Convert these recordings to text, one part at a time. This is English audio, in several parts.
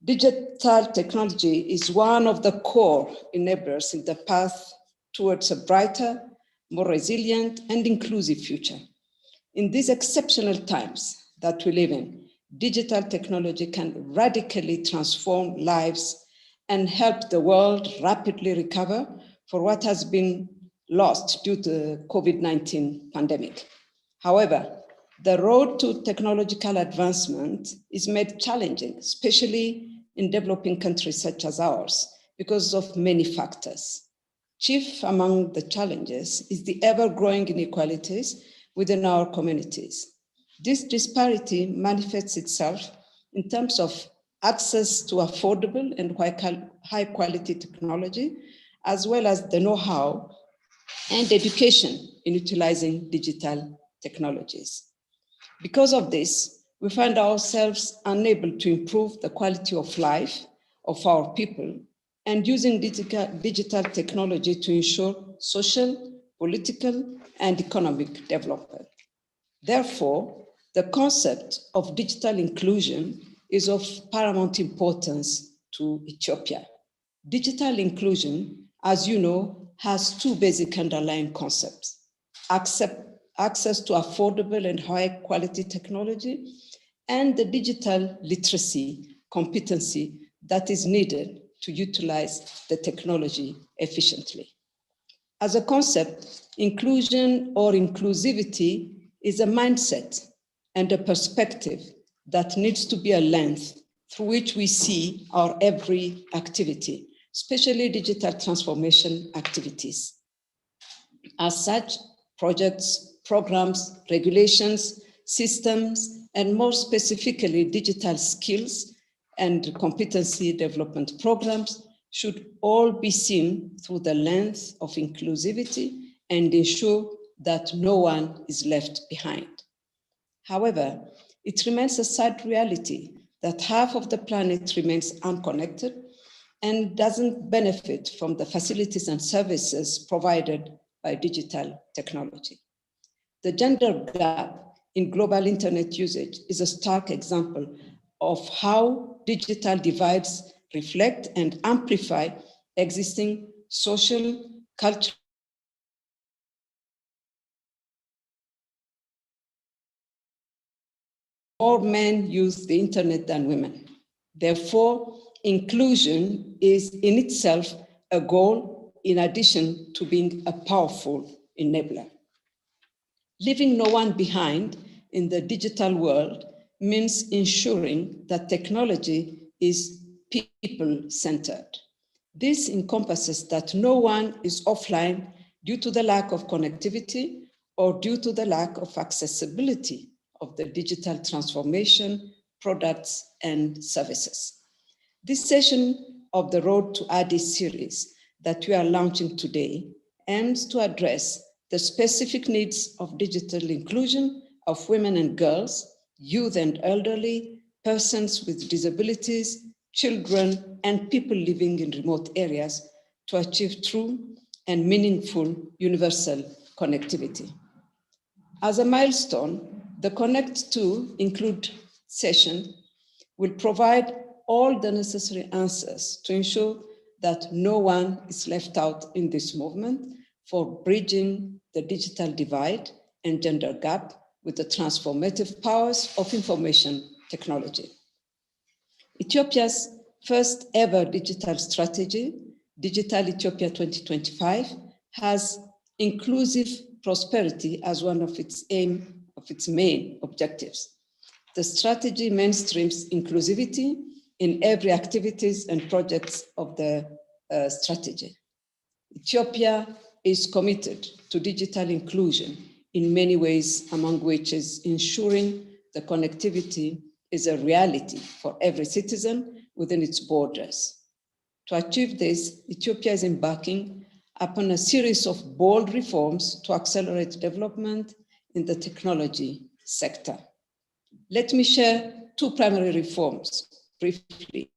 Digital technology is one of the core enablers in the path towards a brighter, more resilient and inclusive future. In these exceptional times that we live in, digital technology can radically transform lives and help the world rapidly recover for what has been lost due to the COVID-19 pandemic. However, the road to technological advancement is made challenging, especially in developing countries such as ours, because of many factors. Chief among the challenges is the ever-growing inequalities within our communities. This disparity manifests itself in terms of access to affordable and high-quality technology, as well as the know-how and education in utilizing digital technologies. Because of this, we find ourselves unable to improve the quality of life of our people and using digital technology to ensure social, political, and economic development. Therefore, the concept of digital inclusion is of paramount importance to Ethiopia. Digital inclusion, as you know, has two basic underlying concepts: access to affordable and high quality technology, and the digital literacy competency that is needed to utilize the technology efficiently. As a concept, inclusion or inclusivity is a mindset and a perspective that needs to be a lens through which we see our every activity, especially digital transformation activities. As such, projects, programs, regulations, systems, and more specifically, digital skills and competency development programs should all be seen through the lens of inclusivity and ensure that no one is left behind. However, it remains a sad reality that half of the planet remains unconnected and doesn't benefit from the facilities and services provided by digital technology. The gender gap in global internet usage is a stark example of how digital divides reflect and amplify existing social, cultural, more men use the internet than women. Therefore, inclusion is in itself a goal in addition to being a powerful enabler. Leaving no one behind in the digital world means ensuring that technology is people-centered. This encompasses that no one is offline due to the lack of connectivity or due to the lack of accessibility of the digital transformation, products, and services. This session of the Road to Addis series that we are launching today aims to address the specific needs of digital inclusion of women and girls, youth and elderly, persons with disabilities, children, and people living in remote areas to achieve true and meaningful universal connectivity. As a milestone, the Connect2Include session will provide all the necessary answers to ensure that no one is left out in this movement for bridging the digital divide and gender gap with the transformative powers of information technology. Ethiopia's first ever digital strategy, Digital Ethiopia 2025, has inclusive prosperity as one of its main objectives. The strategy mainstreams inclusivity in every activities and projects of the strategy. Ethiopia is committed to digital inclusion in many ways, among which is ensuring the connectivity is a reality for every citizen within its borders. To achieve this, Ethiopia is embarking upon a series of bold reforms to accelerate development in the technology sector. Let me share two primary reforms briefly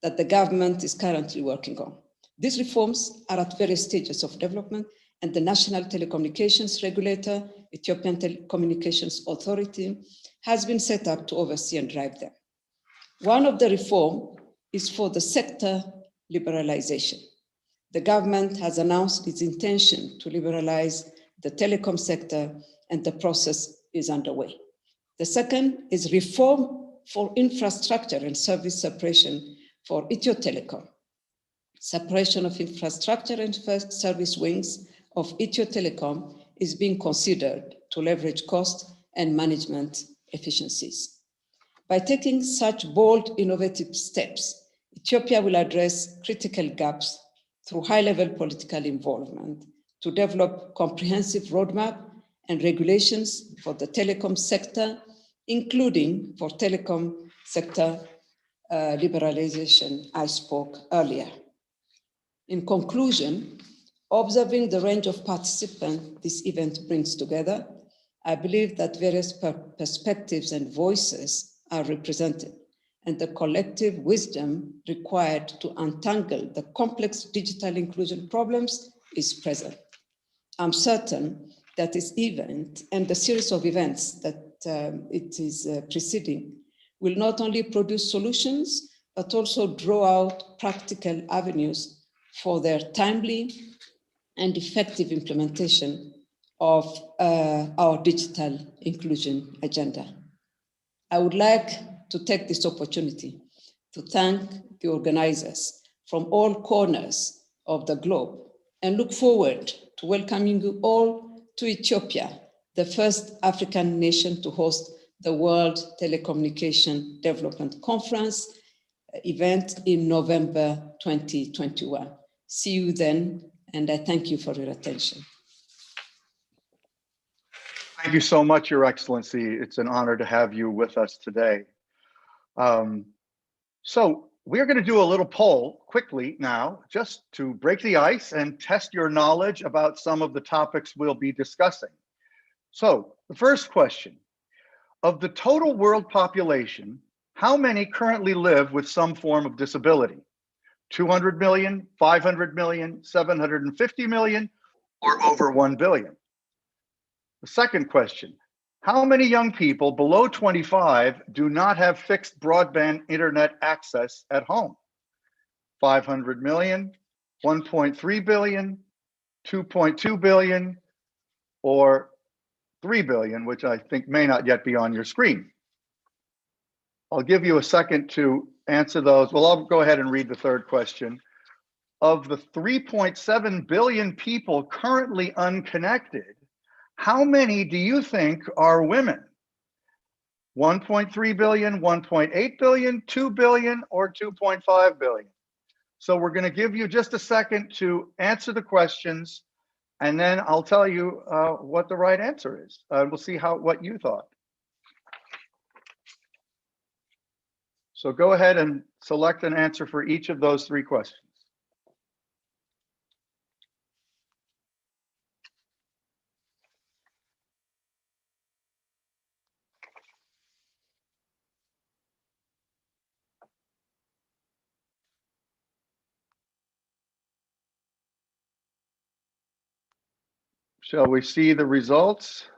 that the government is currently working on. These reforms are at various stages of development, and the National Telecommunications Regulator, Ethiopian Telecommunications Authority, has been set up to oversee and drive them. One of the reforms is for the sector liberalization. The government has announced its intention to liberalize the telecom sector, and the process is underway. The second is reform for infrastructure and service separation for Ethio Telecom. Separation of infrastructure and service wings of Ethio Telecom is being considered to leverage cost and management efficiencies. By taking such bold, innovative steps, Ethiopia will address critical gaps through high-level political involvement to develop comprehensive roadmap and regulations for the telecom sector, including for telecom sector liberalization I spoke earlier. In conclusion, observing the range of participants this event brings together, I believe that various perspectives and voices are represented, and the collective wisdom required to untangle the complex digital inclusion problems is present. I'm certain that this event and the series of events that it is preceding will not only produce solutions, but also draw out practical avenues for their timely and effective implementation of our digital inclusion agenda. I would like to take this opportunity to thank the organizers from all corners of the globe and look forward to welcoming you all to Ethiopia, the first African nation to host the World Telecommunication Development Conference event in November 2021. See you then, and I thank you for your attention. Thank you so much, Your Excellency. It's an honor to have you with us today. So we're going to do a little poll quickly now, just to break the ice and test your knowledge about some of the topics we'll be discussing. So the first question, of the total world population, how many currently live with some form of disability? 200 million, 500 million, 750 million, or over 1 billion? The second question, how many young people below 25 do not have fixed broadband internet access at home? 500 million, 1.3 billion, 2.2 billion, or 3 billion, which I think may not yet be on your screen. I'll give you a second to answer those. Well, I'll go ahead and read the third question. Of the 3.7 billion people currently unconnected, how many do you think are women? 1.3 billion, 1.8 billion, 2 billion, or 2.5 billion? So we're going to give you just a second to answer the questions, and then I'll tell you what the right answer is. We'll see what you thought. So go ahead and select an answer for each of those three questions. Shall we see the results?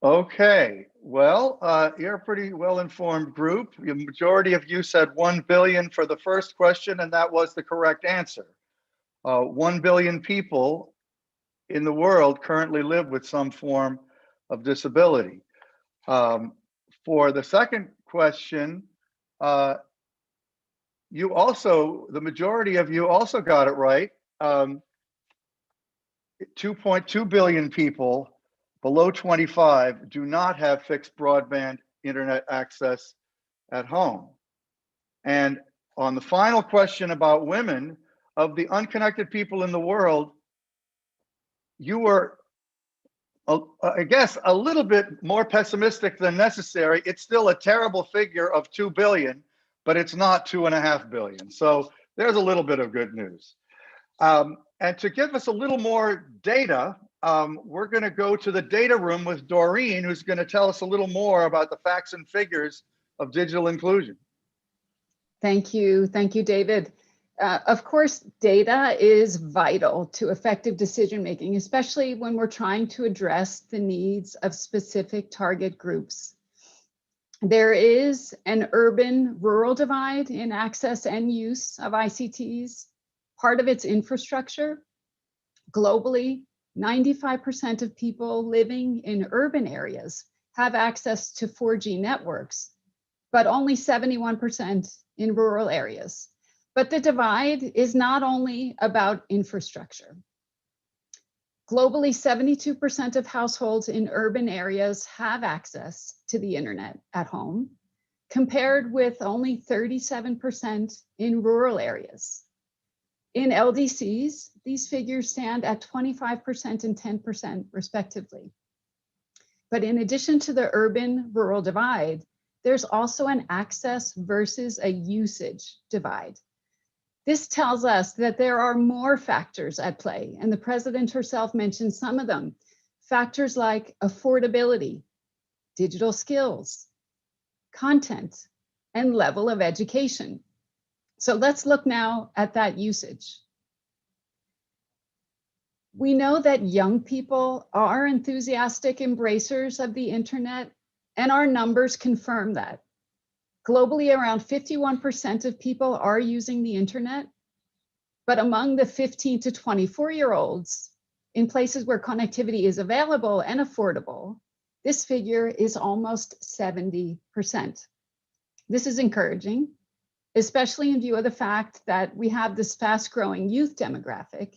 Okay, well, you're a pretty well-informed group. The majority of you said 1 billion for the first question, and that was the correct answer. 1 billion people in the world currently live with some form of disability. For the second question, the majority of you also got it right. 2.2 billion people below 25 do not have fixed broadband internet access at home. And on the final question about women, of the unconnected people in the world, you were, I guess, a little bit more pessimistic than necessary. It's still a terrible figure of 2 billion, but it's not 2.5 billion. So there's a little bit of good news. And to give us a little more data, we're going to go to the data room with Doreen, who's going to tell us a little more about the facts and figures of digital inclusion. Thank you, David. Of course, data is vital to effective decision-making, especially when we're trying to address the needs of specific target groups. There is an urban-rural divide in access and use of ICTs, part of its infrastructure. Globally, 95% of people living in urban areas have access to 4G networks, but only 71% in rural areas. But the divide is not only about infrastructure. Globally, 72% of households in urban areas have access to the internet at home, compared with only 37% in rural areas. In LDCs, these figures stand at 25% and 10% respectively. But in addition to the urban-rural divide, there's also an access versus a usage divide. This tells us that there are more factors at play, and the president herself mentioned some of them. Factors like affordability, digital skills, content, and level of education. So let's look now at that usage. We know that young people are enthusiastic embracers of the internet, and our numbers confirm that. Globally, around 51% of people are using the internet, but among the 15 to 24-year-olds, in places where connectivity is available and affordable, this figure is almost 70%. This is encouraging, especially in view of the fact that we have this fast-growing youth demographic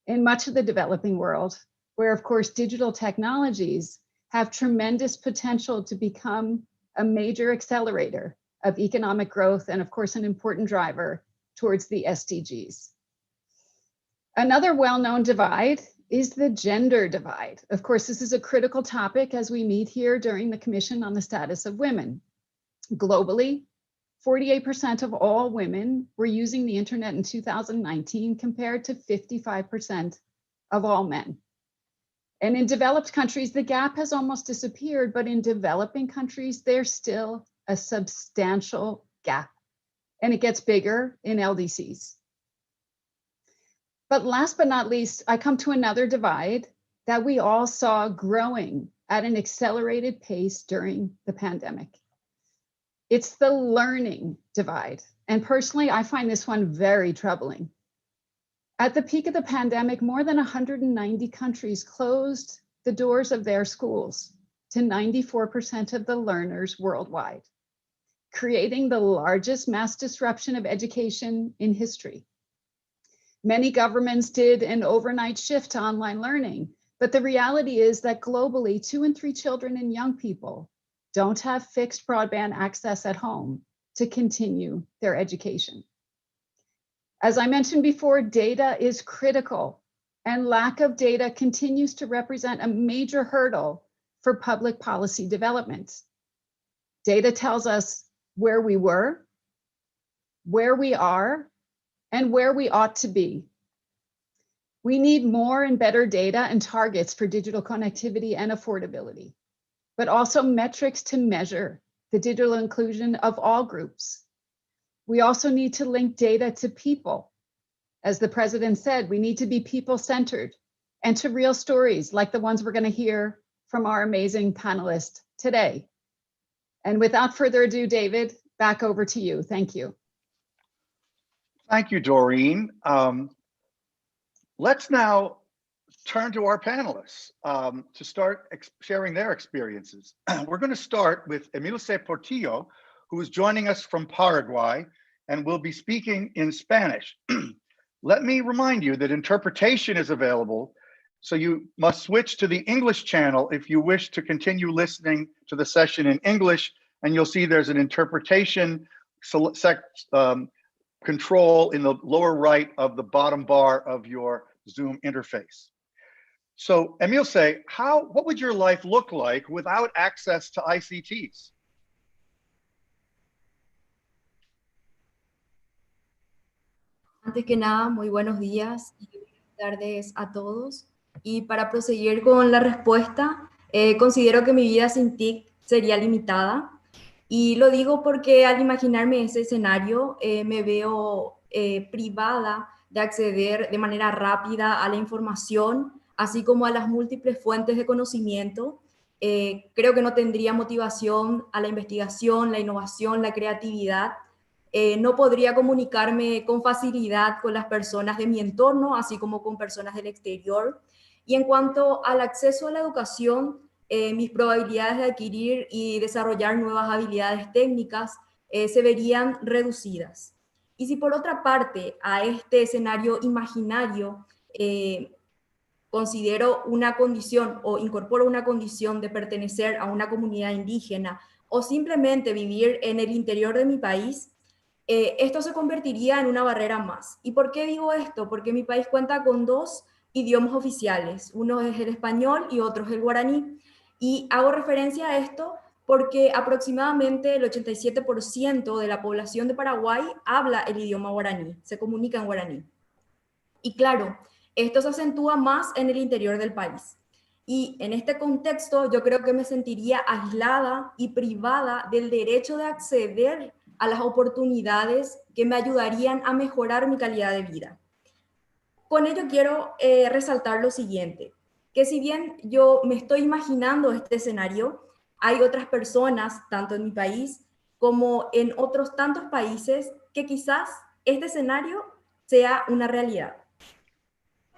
in much of the developing world, where, of course, digital technologies have tremendous potential to become a major accelerator of economic growth and, of course, an important driver towards the SDGs. Another well-known divide is the gender divide. Of course, this is a critical topic as we meet here during the Commission on the Status of Women. Globally, 48% of all women were using the internet in 2019 compared to 55% of all men. And in developed countries, the gap has almost disappeared, but in developing countries, there's still a substantial gap, and it gets bigger in LDCs. But last but not least, I come to another divide that we all saw growing at an accelerated pace during the pandemic. It's the learning divide. And personally, I find this one very troubling. At the peak of the pandemic, more than 190 countries closed the doors of their schools to 94% of the learners worldwide, creating the largest mass disruption of education in history. Many governments did an overnight shift to online learning, but the reality is that globally, 2 in 3 children and young people don't have fixed broadband access at home to continue their education. As I mentioned before, data is critical, and lack of data continues to represent a major hurdle for public policy development. Data tells us where we were, where we are, and where we ought to be. We need more and better data and targets for digital connectivity and affordability, but also metrics to measure the digital inclusion of all groups. We also need to link data to people. As the president said, we need to be people-centered and to real stories like the ones we're going to hear from our amazing panelists today. And without further ado, David, back over to you. Thank you. Thank you, Doreen. Let's now turn to our panelists to start sharing their experiences. We're going to start with Emilce Portillo, who is joining us from Paraguay and will be speaking in Spanish. Let me remind you that interpretation is available, so you must switch to the English channel if you wish to continue listening to the session in English, and you'll see there's an interpretation control in the lower right of the bottom bar of your Zoom interface. So Emilce, what would your life look like without access to ICTs? Antes que nada, muy buenos días y buenas tardes a todos. Y para proseguir con la respuesta, considero que mi vida sin TIC sería limitada. Y lo digo porque al imaginarme ese escenario, me veo privada de acceder de manera rápida a la información, así como a las múltiples fuentes de conocimiento. Creo que no tendría motivación a la investigación, la innovación, la creatividad. No podría comunicarme con facilidad con las personas de mi entorno, así como con personas del exterior. Y en cuanto al acceso a la educación, mis probabilidades de adquirir y desarrollar nuevas habilidades técnicas se verían reducidas. Y si por otra parte a este escenario imaginario considero una condición o incorporo una condición de pertenecer a una comunidad indígena o simplemente vivir en el interior de mi país, esto se convertiría en una barrera más. ¿Y por qué digo esto? Porque mi país cuenta con dos idiomas oficiales, uno es el español y otro es el guaraní. Y hago referencia a esto porque aproximadamente el 87% de la población de Paraguay habla el idioma guaraní, se comunica en guaraní. Y claro, esto se acentúa más en el interior del país. Y en este contexto yo creo que me sentiría aislada y privada del derecho de acceder a las oportunidades que me ayudarían a mejorar mi calidad de vida. Con ello quiero resaltar lo siguiente, que si bien yo me estoy imaginando este escenario, hay otras personas, tanto en mi país como en otros tantos países, que quizás este escenario sea una realidad.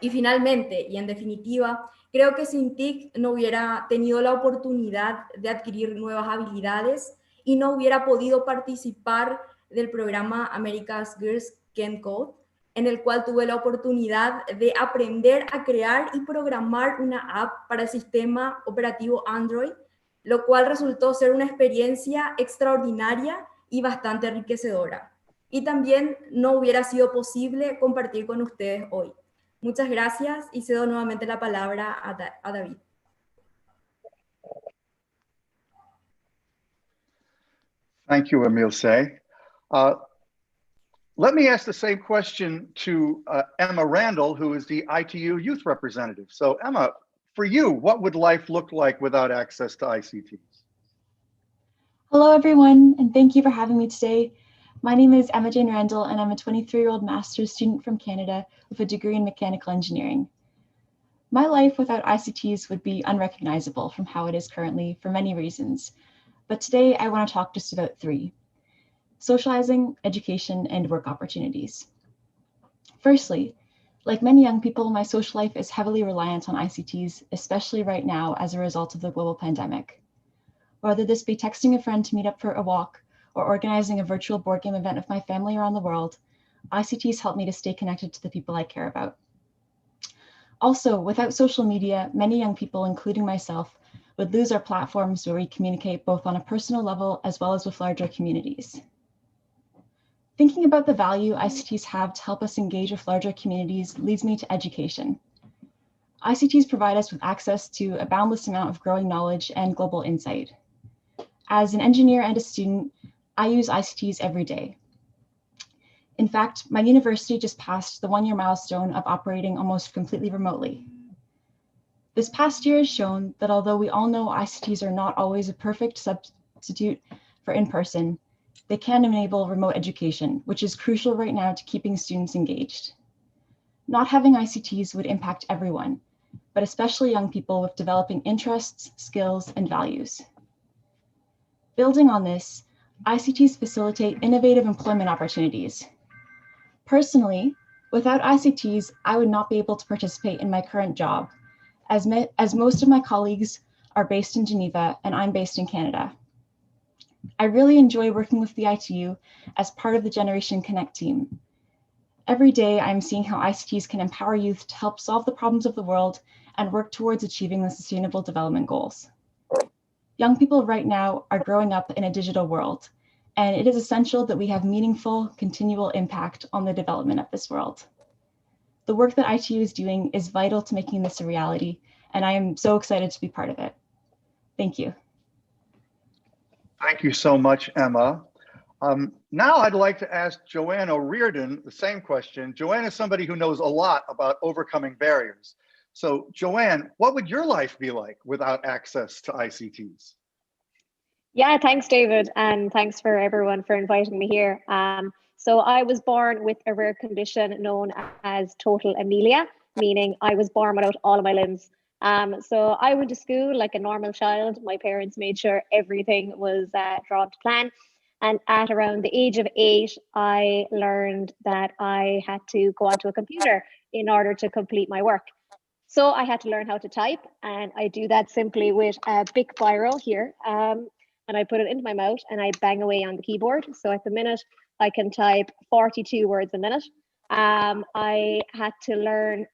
Y finalmente, y en definitiva, creo que sin TIC no hubiera tenido la oportunidad de adquirir nuevas habilidades y no hubiera podido participar del programa America's Girls Can Code, en el cual tuve la oportunidad de aprender a crear y programar una app para el sistema operativo Android, lo cual resultó ser una experiencia extraordinaria y bastante enriquecedora. Y también no hubiera sido posible compartir con ustedes hoy. Muchas gracias y cedo nuevamente la palabra a David. Thank you, Emilce. Let me ask the same question to Emma Randall, who is the ITU youth representative. So Emma, for you, what would life look like without access to ICTs? Hello, everyone, and thank you for having me today. My name is Emma Jane Randall, and I'm a 23-year-old master's student from Canada with a degree in mechanical engineering. My life without ICTs would be unrecognizable from how it is currently for many reasons, but today I want to talk just about three: socializing, education, and work opportunities. Firstly, like many young people, my social life is heavily reliant on ICTs, especially right now as a result of the global pandemic. Whether this be texting a friend to meet up for a walk or organizing a virtual board game event with my family around the world, ICTs help me to stay connected to the people I care about. Also, without social media, many young people, including myself, would lose our platforms where we communicate both on a personal level as well as with larger communities. Thinking about the value ICTs have to help us engage with larger communities leads me to education. ICTs provide us with access to a boundless amount of growing knowledge and global insight. As an engineer and a student, I use ICTs every day. In fact, my university just passed the one-year milestone of operating almost completely remotely. This past year has shown that although we all know ICTs are not always a perfect substitute for in-person, they can enable remote education, which is crucial right now to keeping students engaged. Not having ICTs would impact everyone, but especially young people with developing interests, skills, and values. Building on this, ICTs facilitate innovative employment opportunities. Personally, without ICTs, I would not be able to participate in my current job, as most of my colleagues are based in Geneva and I'm based in Canada. I really enjoy working with the ITU as part of the Generation Connect team. Every day, I'm seeing how ICTs can empower youth to help solve the problems of the world and work towards achieving the Sustainable Development Goals. Young people right now are growing up in a digital world, and it is essential that we have meaningful, continual impact on the development of this world. The work that ITU is doing is vital to making this a reality, and I am so excited to be part of it. Thank you. Thank you so much, Emma. Now I'd like to ask Joanne O'Riordan the same question. Joanne is somebody who knows a lot about overcoming barriers. So Joanne, what would your life be like without access to ICTs? Yeah, thanks, David, and thanks for everyone for inviting me here. So I was born with a rare condition known as total amelia, meaning I was born without all of my limbs. So I went to school like a normal child. My parents made sure everything was drawn to plan. And at around the age of 8, I learned that I had to go onto a computer in order to complete my work. So I had to learn how to type, and I do that simply with a Bic biro here. And I put it into my mouth and I bang away on the keyboard. So at the minute, I can type 42 words a minute. I had to learn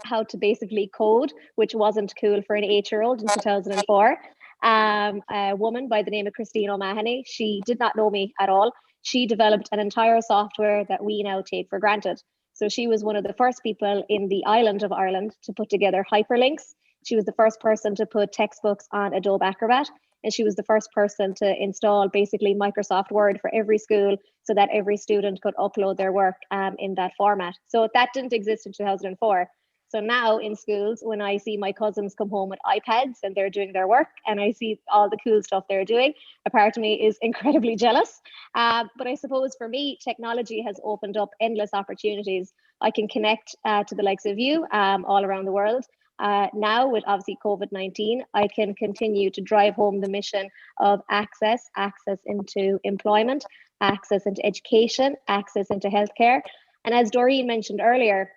how to basically code, which wasn't cool for an 8-year-old in 2004. A woman by the name of Christine O'Mahony, she did not know me at all. She developed an entire software that we now take for granted. So she was one of the first people in the island of Ireland to put together hyperlinks. She was the first person to put textbooks on Adobe Acrobat. And she was the first person to install basically Microsoft Word for every school so that every student could upload their work in that format. So that didn't exist in 2004. So now in schools, when I see my cousins come home with iPads and they're doing their work and I see all the cool stuff they're doing, a part of me is incredibly jealous. But I suppose for me, technology has opened up endless opportunities. I can connect to the likes of you all around the world. Now with obviously COVID-19, I can continue to drive home the mission of access into employment, access into education, access into healthcare. And as Doreen mentioned earlier,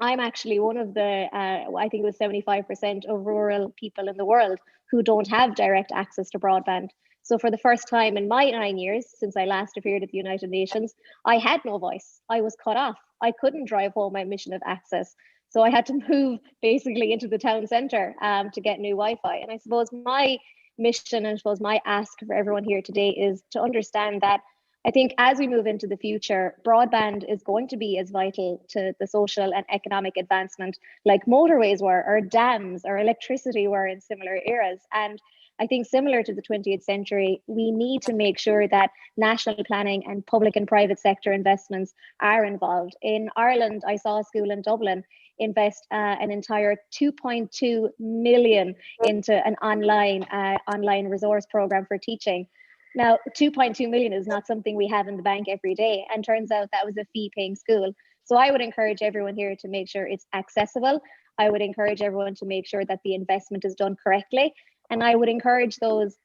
I'm actually one of the, I think it was 75% of rural people in the world who don't have direct access to broadband. So for the first time in my 9 years, since I last appeared at the United Nations, I had no voice. I was cut off. I couldn't drive home my mission of access. So I had to move basically into the town centre to get new Wi-Fi. And I suppose my mission and I suppose my ask for everyone here today is to understand that I think as we move into the future, broadband is going to be as vital to the social and economic advancement like motorways were, or dams, or electricity were in similar eras. And I think similar to the 20th century, we need to make sure that national planning and public and private sector investments are involved. In Ireland, I saw a school in Dublin invest an entire 2.2 million into an online resource program for teaching. Now, 2.2 million is not something we have in the bank every day, and turns out that was a fee-paying school. So I would encourage everyone here to make sure it's accessible. I would encourage everyone to make sure that the investment is done correctly. And I would encourage those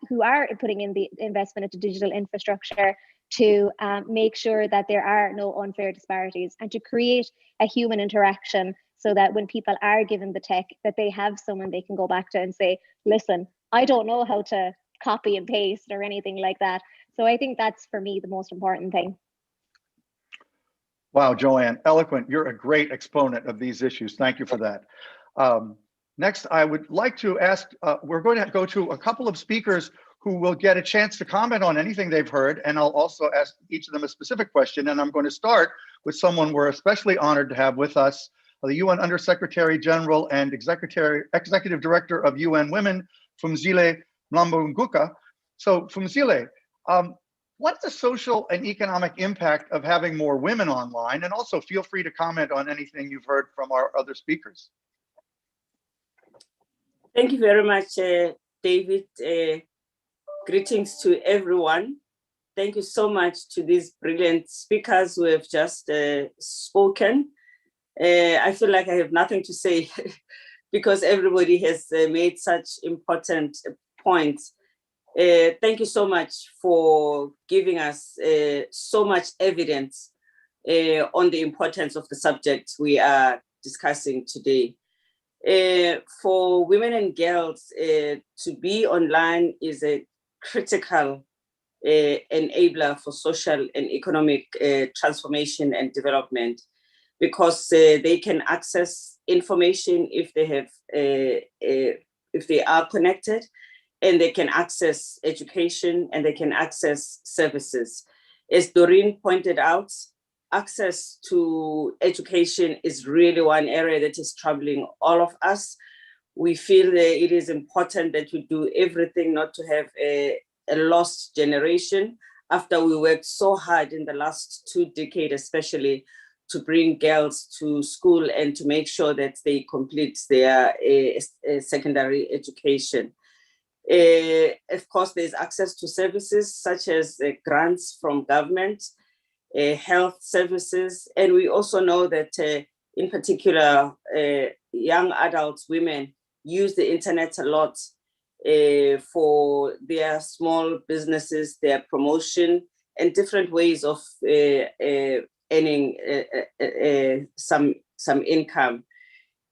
who are putting in the investment into digital infrastructure to make sure that there are no unfair disparities and to create a human interaction so that when people are given the tech, that they have someone they can go back to and say, listen, I don't know how to copy and paste or anything like that. So I think that's for me the most important thing. Wow, Joanne, eloquent. You're a great exponent of these issues. Thank you for that. Next, I would like to ask, we're going to go to a couple of speakers who will get a chance to comment on anything they've heard, and I'll also ask each of them a specific question. And I'm going to start with someone we're especially honored to have with us, the UN Undersecretary General and Executive Director of UN Women, Phumzile Mlambo-Ngcuka. So Phumzile, what's the social and economic impact of having more women online? And also feel free to comment on anything you've heard from our other speakers. Thank you very much, David. Greetings to everyone. Thank you so much to these brilliant speakers who have just spoken. I feel like I have nothing to say because everybody has made such important points. Thank you so much for giving us so much evidence on the importance of the subject we are discussing today. For women and girls, to be online is a critical enabler for social and economic transformation and development, because they can access information if they have if they are connected, and they can access education and they can access services. As Doreen pointed out, access to education is really one area that is troubling all of us. We feel that it is important that we do everything not to have a lost generation after we worked so hard in the last 2 decades, especially to bring girls to school and to make sure that they complete their secondary education. Of course, there's access to services such as grants from government. health services. And we also know that in particular, young adults, women, use the internet a lot for their small businesses, their promotion, and different ways of earning some income.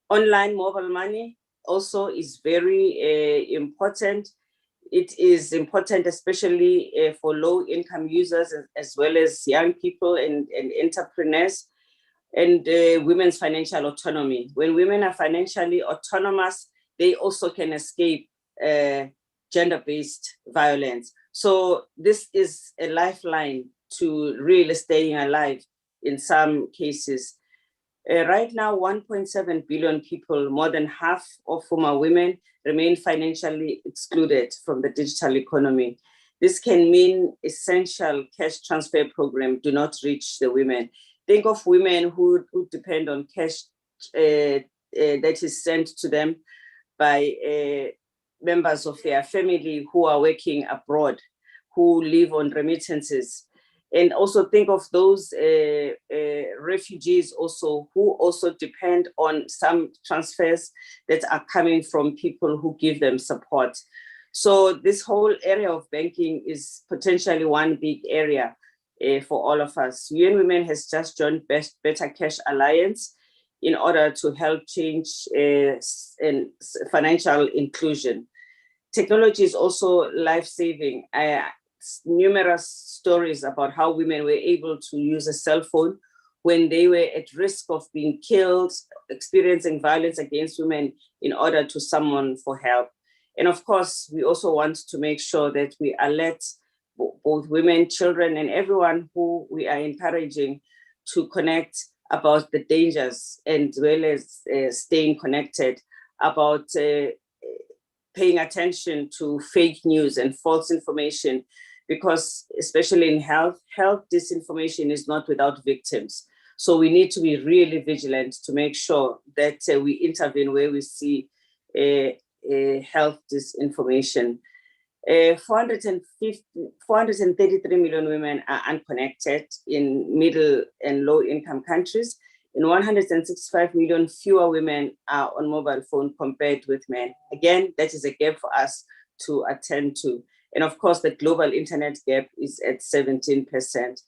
Online mobile money also is very important. It is important, especially for low-income users, as well as young people and entrepreneurs, and women's financial autonomy. When women are financially autonomous, they also can escape gender-based violence. So this is a lifeline to really staying alive in some cases. Right now, 1.7 billion people, more than half of whom are women, remain financially excluded from the digital economy. This can mean essential cash transfer programs do not reach the women. Think of women who depend on cash that is sent to them by members of their family who are working abroad, who live on remittances. And also think of those refugees also who also depend on some transfers that are coming from people who give them support. So this whole area of banking is potentially one big area for all of us. UN Women has just joined Better Cash Alliance in order to help change financial inclusion. Technology is also life-saving. Numerous stories about how women were able to use a cell phone when they were at risk of being killed, experiencing violence against women, in order to summon for help. And of course, we also want to make sure that we alert both women, children, and everyone who we are encouraging to connect about the dangers, and well as staying connected, about paying attention to fake news and false information, because especially in health disinformation is not without victims. So we need to be really vigilant to make sure that we intervene where we see health disinformation. 433 million women are unconnected in middle and low income countries, and 165 million fewer women are on mobile phone compared with men. Again, that is a gap for us to attend to. And of course, the global internet gap is at 17%.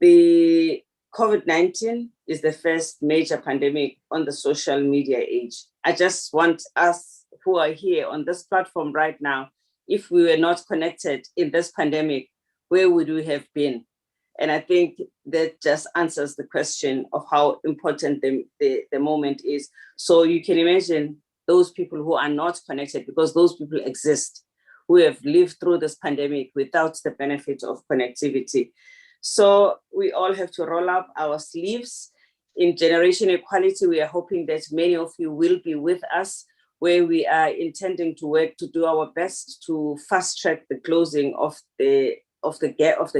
The COVID-19 is the first major pandemic on the social media age. I just want us who are here on this platform right now, if we were not connected in this pandemic, where would we have been? And I think that just answers the question of how important the moment is. So you can imagine those people who are not connected, because those people exist, who have lived through this pandemic without the benefit of connectivity. So we all have to roll up our sleeves. In Generation Equality, we are hoping that many of you will be with us, where we are intending to work to do our best to fast track the closing of the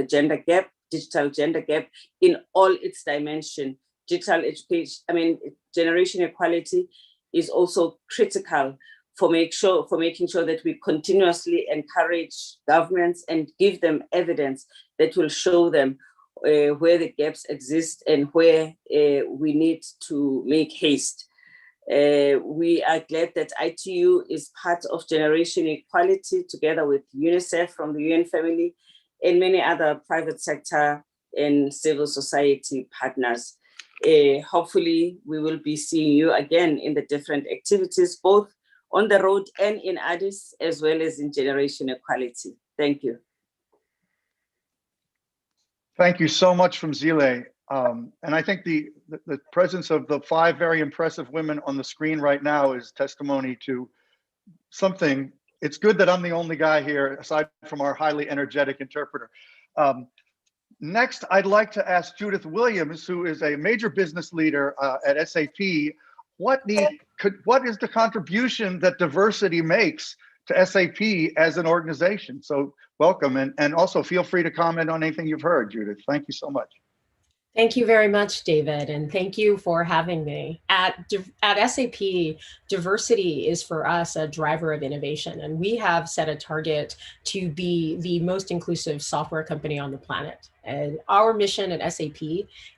gender gap, digital gender gap, in all its dimension. Digital education, Generation Equality is also critical for making sure that we continuously encourage governments and give them evidence that will show them where the gaps exist and where we need to make haste. We are glad that ITU is part of Generation Equality, together with UNICEF from the UN family and many other private sector and civil society partners. Hopefully, we will be seeing you again in the different activities, both on the road and in Addis, as well as in Generation Equality. Thank you. Thank you so much, Phumzile. And I think the presence of the 5 very impressive women on the screen right now is testimony to something. It's good that I'm the only guy here, aside from our highly energetic interpreter. Next, I'd like to ask Judith Williams, who is a major business leader at SAP, what is the contribution that diversity makes to SAP as an organization? So welcome, and also feel free to comment on anything you've heard, Judith. Thank you so much. Thank you very much, David, and thank you for having me. At SAP, diversity is for us a driver of innovation, and we have set a target to be the most inclusive software company on the planet. And our mission at SAP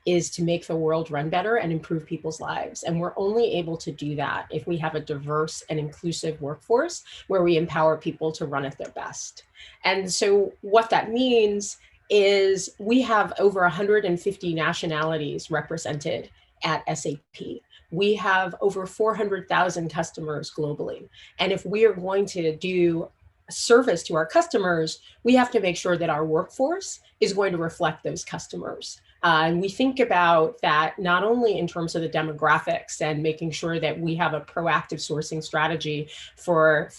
is to make the world run better and improve people's lives. And we're only able to do that if we have a diverse and inclusive workforce where we empower people to run at their best. And so what that means is we have over 150 nationalities represented at SAP. We have over 400,000 customers globally. And if we are going to do service to our customers, we have to make sure that our workforce is going to reflect those customers. And we think about that not only in terms of the demographics and making sure that we have a proactive sourcing strategy for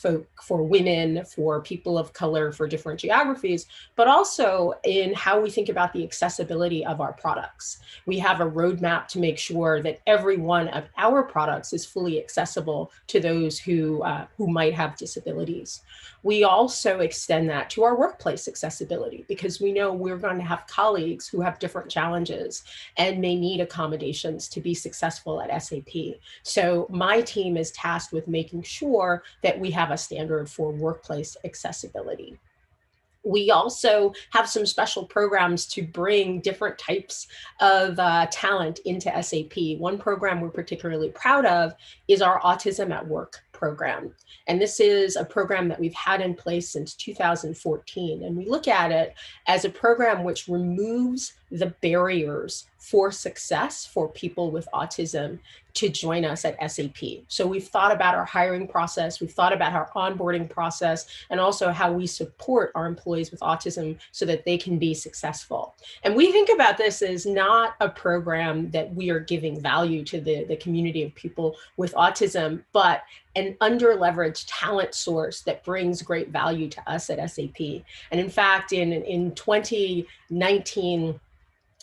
women, for people of color, for different geographies, but also in how we think about the accessibility of our products. We have a roadmap to make sure that every one of our products is fully accessible to those who might have disabilities. We also extend that to our workplace accessibility because we know we're going to have colleagues who have different challenges and may need accommodations to be successful at SAP. So my team is tasked with making sure that we have a standard for workplace accessibility. We also have some special programs to bring different types of talent into SAP. One program we're particularly proud of is our Autism at Work program. And this is a program that we've had in place since 2014. And we look at it as a program which removes the barriers for success for people with autism to join us at SAP. So we've thought about our hiring process, we've thought about our onboarding process, and also how we support our employees with autism so that they can be successful. And we think about this as not a program that we are giving value to the community of people with autism, but an under-leveraged talent source that brings great value to us at SAP. And in fact, in 2019,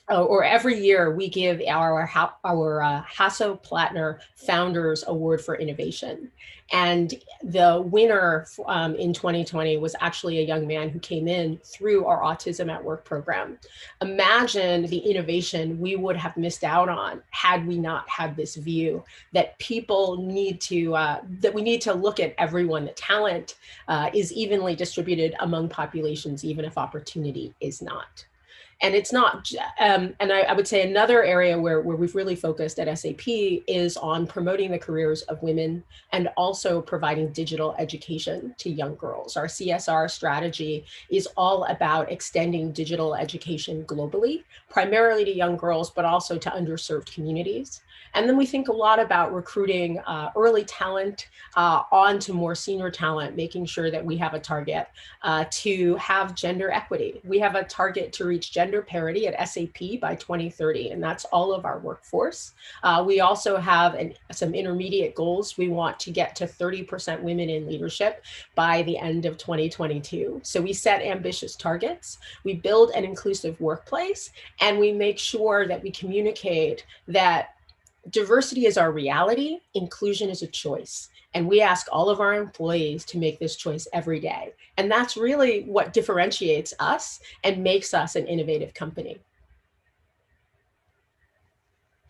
or every year we give our Hasso-Plattner Founders Award for Innovation. And the winner in 2020 was actually a young man who came in through our Autism at Work program. Imagine the innovation we would have missed out on had we not had this view that people need to, that we need to look at everyone, that talent is evenly distributed among populations, even if opportunity is not. And it's not, and I would say another area where we've really focused at SAP is on promoting the careers of women and also providing digital education to young girls. Our CSR strategy is all about extending digital education globally, primarily to young girls, but also to underserved communities. And then we think a lot about recruiting early talent onto more senior talent, making sure that we have a target to have gender equity. We have a target to reach gender parity at SAP by 2030, and that's all of our workforce. We also have some intermediate goals. We want to get to 30% women in leadership by the end of 2022. So we set ambitious targets, we build an inclusive workplace, and we make sure that we communicate that diversity is our reality, inclusion is a choice. And we ask all of our employees to make this choice every day. And that's really what differentiates us and makes us an innovative company.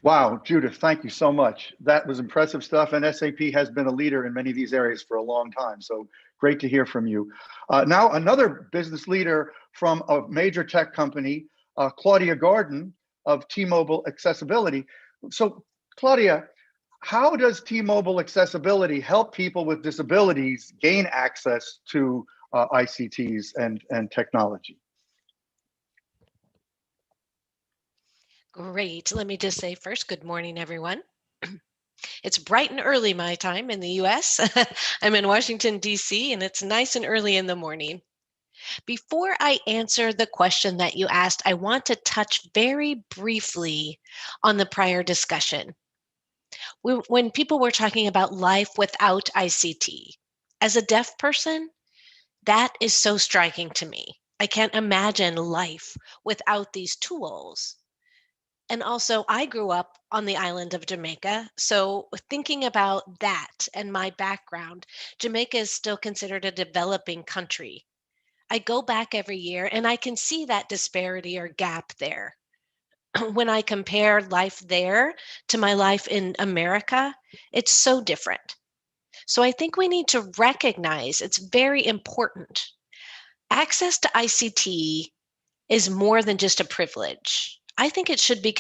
Wow, Judith, thank you so much. That was impressive stuff. And SAP has been a leader in many of these areas for a long time. So great to hear from you. Now, another business leader from a major tech company, Claudia Garden of T-Mobile Accessibility. So Claudia, how does T-Mobile Accessibility help people with disabilities gain access to ICTs and technology? Great. Let me just say first, good morning, everyone. It's bright and early my time in the US. I'm in Washington, DC, and it's nice and early in the morning. Before I answer the question that you asked, I want to touch very briefly on the prior discussion. When people were talking about life without ICT, as a deaf person, that is so striking to me. I can't imagine life without these tools. And also, I grew up on the island of Jamaica. So thinking about that and my background, Jamaica is still considered a developing country. I go back every year and I can see that disparity or gap there. when I compare life there to my life in America, it's so different. So I think we need to recognize it's very important. Access to ICT is more than just a privilege. I think it should be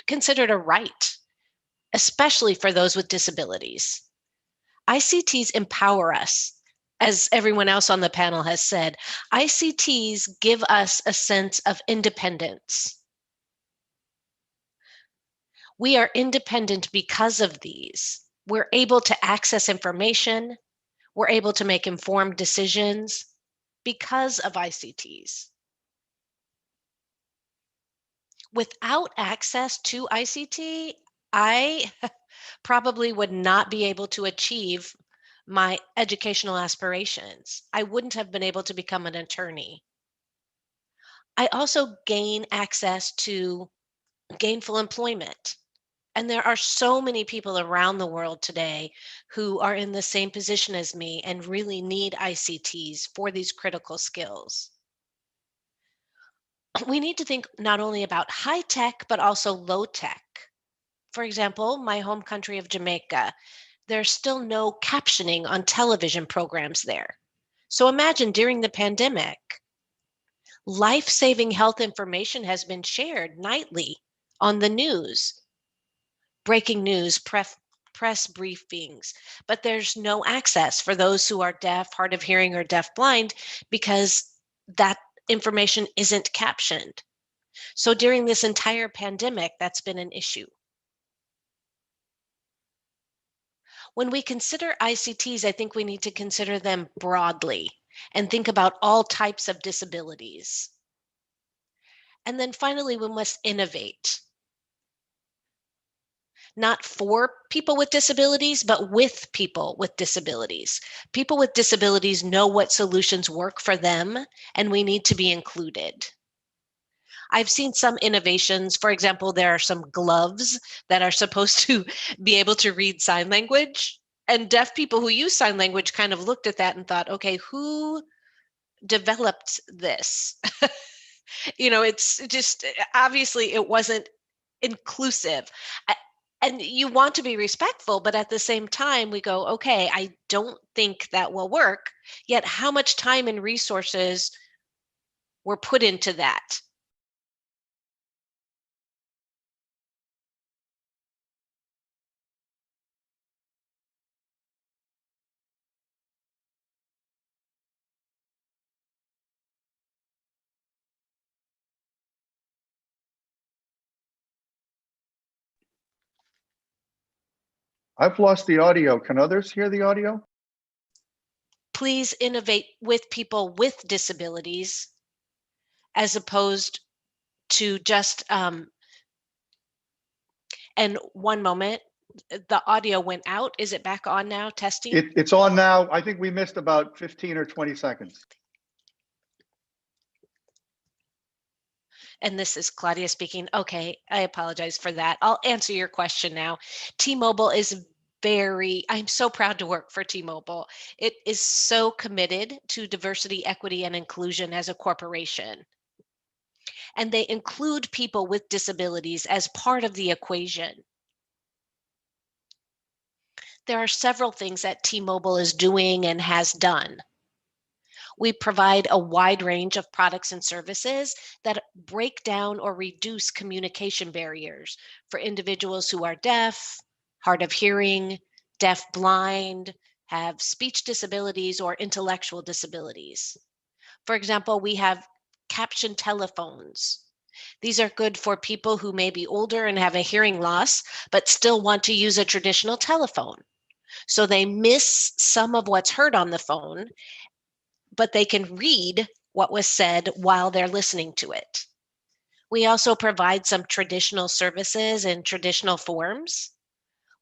considered a right, especially for those with disabilities. ICTs empower us. As everyone else on the panel has said, ICTs give us a sense of independence. We are independent because of these. We're able to access information. We're able to make informed decisions because of ICTs. Without access to ICT, I probably would not be able to achieve my educational aspirations. I wouldn't have been able to become an attorney. I also gain access to gainful employment. And there are so many people around the world today who are in the same position as me and really need ICTs for these critical skills. We need to think not only about high tech, but also low tech. For example, my home country of Jamaica, there's still no captioning on television programs there. So imagine during the pandemic, life-saving health information has been shared nightly on the news, breaking news, press briefings, but there's no access for those who are deaf, hard of hearing, or deaf-blind because that information isn't captioned. So during this entire pandemic, that's been an issue. When we consider ICTs, I think we need to consider them broadly and think about all types of disabilities. And then finally, we must innovate. Not for people with disabilities, but with people with disabilities. People with disabilities know what solutions work for them, and we need to be included. I've seen some innovations. For example, there are some gloves that are supposed to be able to read sign language. And deaf people who use sign language kind of looked at that and thought, okay, who developed this? It's just, obviously it wasn't inclusive. And you want to be respectful, but at the same time we go, okay, I don't think that will work. Yet how much time and resources were put into that? I've lost the audio. Can others hear the audio? Please innovate with people with disabilities as opposed to just, and one moment, the audio went out. Is it back on now? Testing? It's on now. I think we missed about 15 or 20 seconds. And this is Claudia speaking. Okay, I apologize for that. I'll answer your question now. T-Mobile is I'm so proud to work for T-Mobile. It is so committed to diversity, equity, and inclusion as a corporation. And they include people with disabilities as part of the equation. There are several things that T-Mobile is doing and has done. We provide a wide range of products and services that break down or reduce communication barriers for individuals who are deaf, hard of hearing, deaf-blind, have speech disabilities, or intellectual disabilities. For example, we have Caption Telephones. These are good for people who may be older and have a hearing loss, but still want to use a traditional telephone. So they miss some of what's heard on the phone, but they can read what was said while they're listening to it. We also provide some traditional services in traditional forms.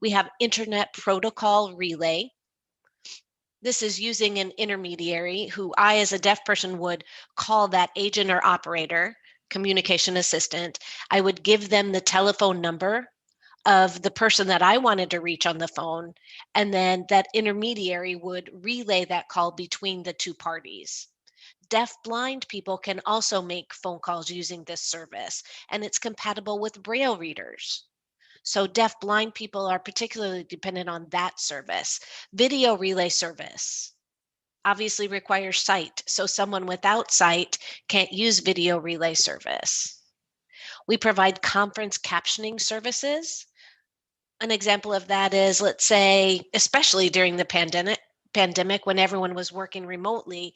We have Internet Protocol Relay. This is using an intermediary who I, as a deaf person, would call that agent or operator, communication assistant. I would give them the telephone number of the person that I wanted to reach on the phone, and then that intermediary would relay that call between the two parties. Deaf-blind people can also make phone calls using this service, and it's compatible with Braille readers. So deaf-blind people are particularly dependent on that service. Video relay service obviously requires sight, so someone without sight can't use video relay service. We provide conference captioning services. An example of that is, let's say, especially during the pandemic when everyone was working remotely,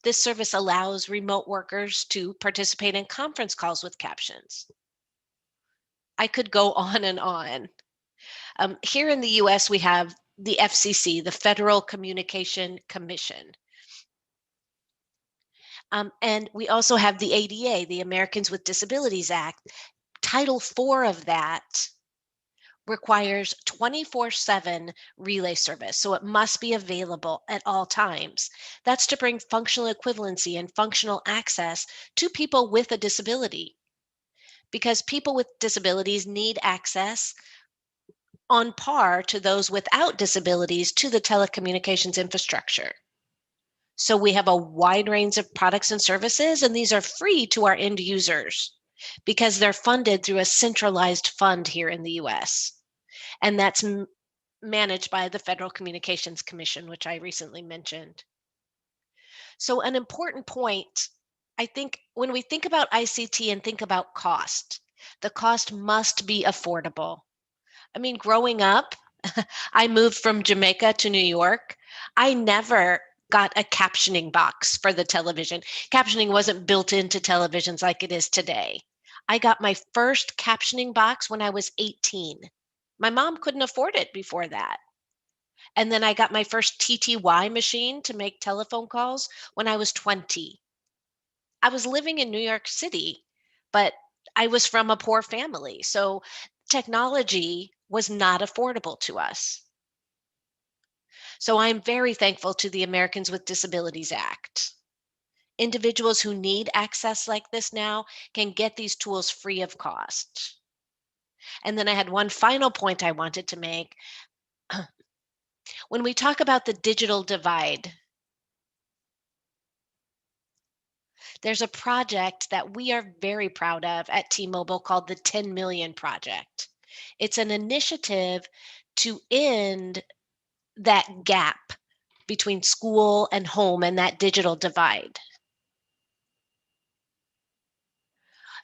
this service allows remote workers to participate in conference calls with captions. I could go on and on. Here in the US, we have the FCC, the Federal Communication Commission. And we also have the ADA, the Americans with Disabilities Act. Title IV of that requires 24/7 relay service, so it must be available at all times. That's to bring functional equivalency and functional access to people with a disability, because people with disabilities need access on par to those without disabilities to the telecommunications infrastructure. So we have a wide range of products and services, and these are free to our end users because they're funded through a centralized fund here in the US. And that's managed by the Federal Communications Commission, which I recently mentioned. So an important point, I think, when we think about ICT and think about cost, the cost must be affordable. I mean, growing up, I moved from Jamaica to New York. I never got a captioning box for the television. Captioning wasn't built into televisions like it is today. I got my first captioning box when I was 18. My mom couldn't afford it before that. And then I got my first TTY machine to make telephone calls when I was 20. I was living in New York City, but I was from a poor family. So technology was not affordable to us. So I'm very thankful to the Americans with Disabilities Act. Individuals who need access like this now can get these tools free of cost. And then I had one final point I wanted to make. When we talk about the digital divide, there's a project that we are very proud of at T-Mobile called the 10 Million Project. It's an initiative to end that gap between school and home and that digital divide.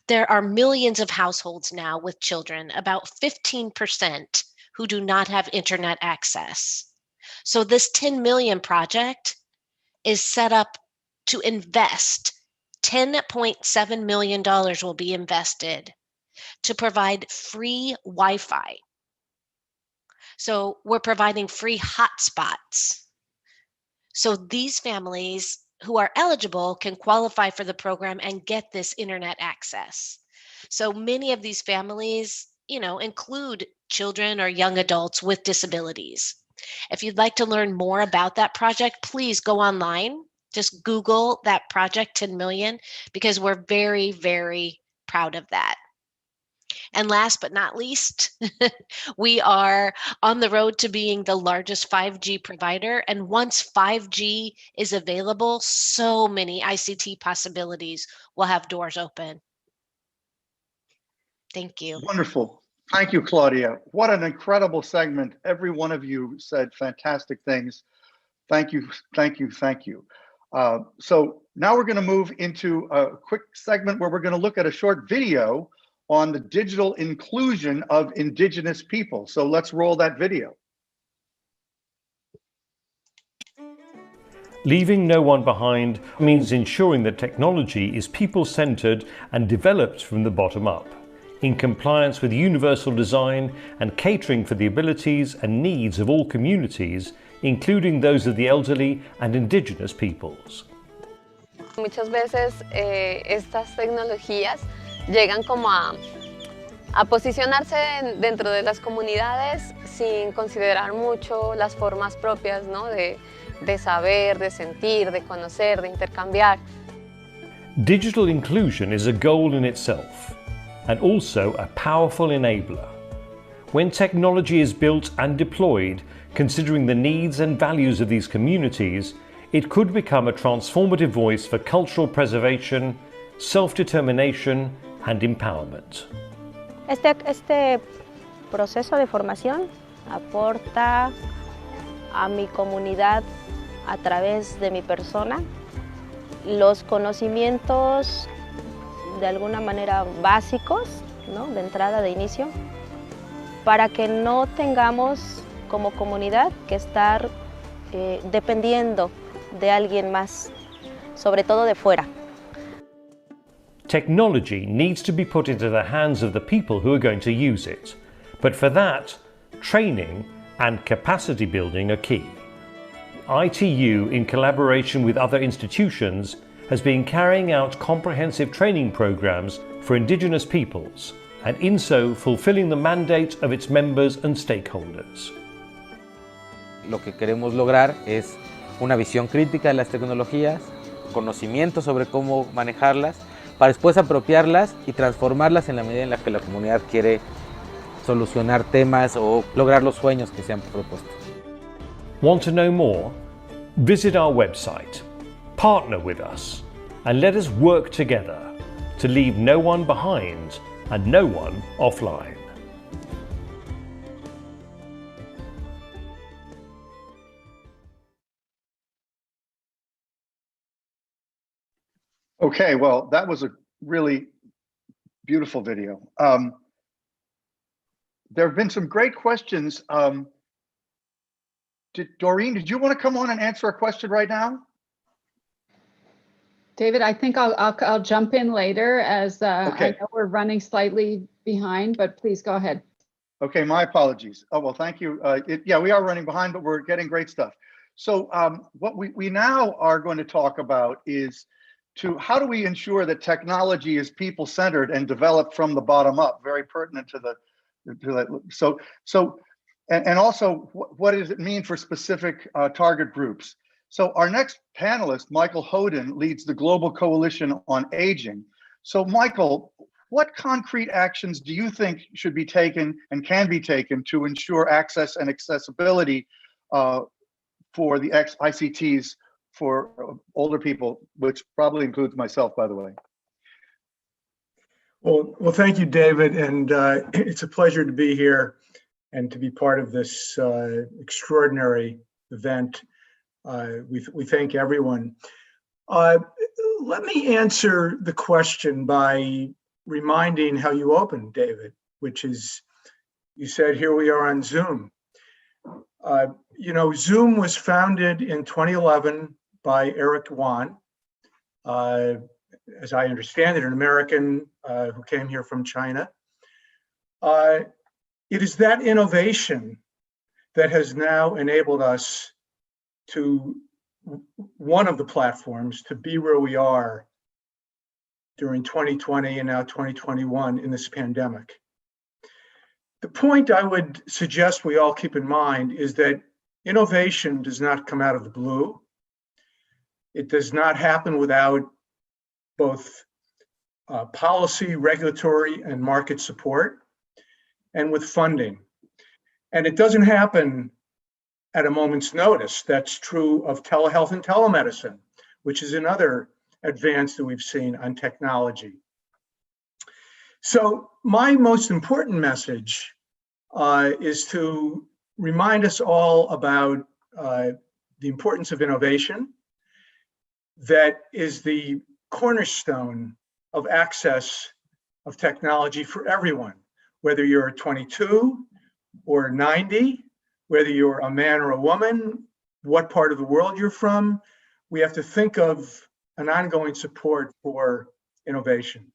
There are millions of households now with children, about 15%, who do not have internet access. So this 10 Million Project is set up to invest. $10.7 million will be invested to provide free Wi-Fi. So we're providing free hotspots. So these families who are eligible can qualify for the program and get this internet access. So many of these families, include children or young adults with disabilities. If you'd like to learn more about that project, please go online. Just Google that project 10 million, because we're very, very proud of that. And last but not least, we are on the road to being the largest 5G provider. And once 5G is available, so many ICT possibilities will have doors open. Thank you. Wonderful. Thank you, Claudia. What an incredible segment. Every one of you said fantastic things. Thank you, thank you, thank you. So now we're going to move into a quick segment where we're going to look at a short video on the digital inclusion of Indigenous people. So let's roll that video. Leaving no one behind means ensuring that technology is people-centered and developed from the bottom up, in compliance with universal design and catering for the abilities and needs of all communities, including those of the elderly and Indigenous peoples. Muchas veces estas tecnologías llegan como a posicionarse dentro de las comunidades sin considerar mucho las formas propias, ¿no? de saber, de sentir, de conocer, de intercambiar. Digital inclusion is a goal in itself, and also a powerful enabler. When technology is built and deployed, considering the needs and values of these communities, it could become a transformative voice for cultural preservation, self-determination, and empowerment. Este proceso de formación aporta a mi comunidad a través de mi persona los conocimientos de alguna manera básicos, ¿no? De entrada, de inicio, para que no tengamos como comunidad que estar dependiendo de alguien más, sobre todo de fuera. Technology needs to be put into the hands of the people who are going to use it, but for that, training and capacity building are key. ITU, in collaboration with other institutions, has been carrying out comprehensive training programs for Indigenous peoples, and in so fulfilling the mandate of its members and stakeholders. Lo que queremos lograr es una visión crítica de las tecnologías, conocimiento sobre cómo manejarlas, para después apropiarlas y transformarlas en la medida en la que la comunidad quiere solucionar temas o lograr los sueños que se han propuesto. Want to know more? Visit our website, partner with us, and let us work together to leave no one behind and no one offline. Okay, well, that was a really beautiful video. There have been some great questions. Doreen, did you want to come on and answer a question right now? David, I think I'll jump in later as Okay. I know we're running slightly behind, but please go ahead. Okay, my apologies. Oh, well, thank you. Yeah, we are running behind, but we're getting great stuff. So what we now are going to talk about is how do we ensure that technology is people-centered and developed from the bottom up, very pertinent to and also what does it mean for specific target groups? So our next panelist, Michael Hodin, leads the Global Coalition on Aging. So Michael, what concrete actions do you think should be taken and can be taken to ensure access and accessibility for the ICTs for older people, which probably includes myself, by the way? Well, thank you, David, and it's a pleasure to be here and to be part of this extraordinary event. We thank everyone. Let me answer the question by reminding how you opened, David, which is, you said, here we are on Zoom. You know, Zoom was founded in 2011 by Eric Yuan, as I understand it, an American who came here from China. It is that innovation that has now enabled us to, one of the platforms, to be where we are during 2020 and now 2021 in this pandemic. The point I would suggest we all keep in mind is that innovation does not come out of the blue. It does not happen without both policy, regulatory, and market support, and with funding. And it doesn't happen at a moment's notice. That's true of telehealth and telemedicine, which is another advance that we've seen on technology. So my most important message is to remind us all about the importance of innovation. That is the cornerstone of access of technology for everyone, whether you're 22 or 90, whether you're a man or a woman, what part of the world you're from. We have to think of an ongoing support for innovation.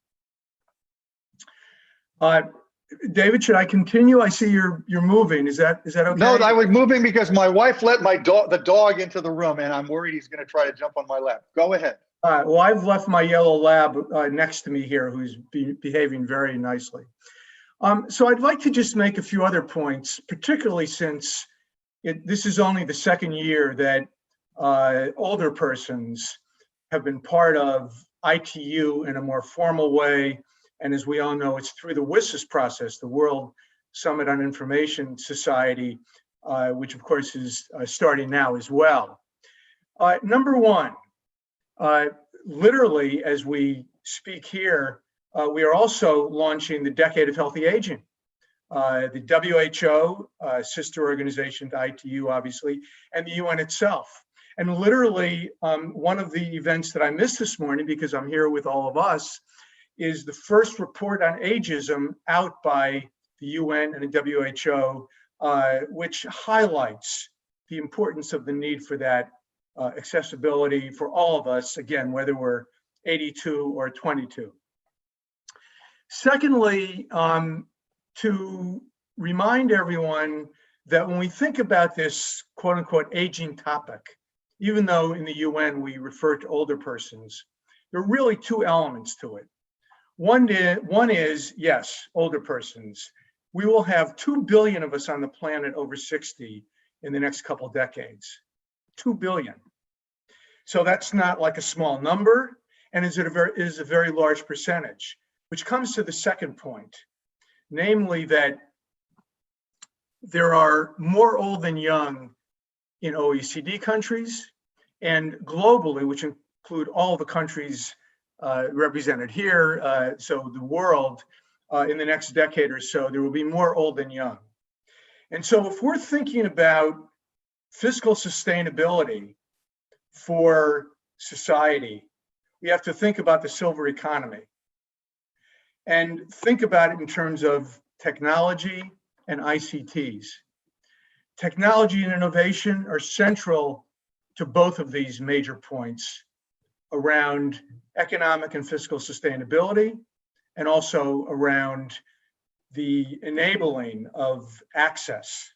David, should I continue? I see you're moving. Is that okay? No, I was moving because my wife let the dog into the room, and I'm worried he's going to try to jump on my lap. Go ahead. Well, I've left my yellow lab next to me here, who's behaving very nicely. So I'd like to just make a few other points, particularly since this is only the second year that older persons have been part of ITU in a more formal way. And as we all know, it's through the WSIS process, the World Summit on Information Society, which of course is starting now as well. Number one, literally as we speak here, we are also launching the Decade of Healthy Aging. The WHO, sister organization to ITU, obviously, and the UN itself. And literally, one of the events that I missed this morning, because I'm here with all of us, is the first report on ageism out by the UN and the WHO, which highlights the importance of the need for that accessibility for all of us, again, whether we're 82 or 22. Secondly, to remind everyone that when we think about this quote unquote aging topic, even though in the UN we refer to older persons, there are really two elements to it. One is, yes, older persons. We will have 2 billion of us on the planet over 60 in the next couple of decades. 2 billion. So that's not like a small number, and is a very large percentage, which comes to the second point. Namely that there are more old than young in OECD countries and globally, which include all the countries represented here, so the world, in the next decade or so, there will be more old than young. And so if we're thinking about fiscal sustainability for society, we have to think about the silver economy. And think about it in terms of technology and ICTs. Technology and innovation are central to both of these major points around economic and fiscal sustainability, and also around the enabling of access.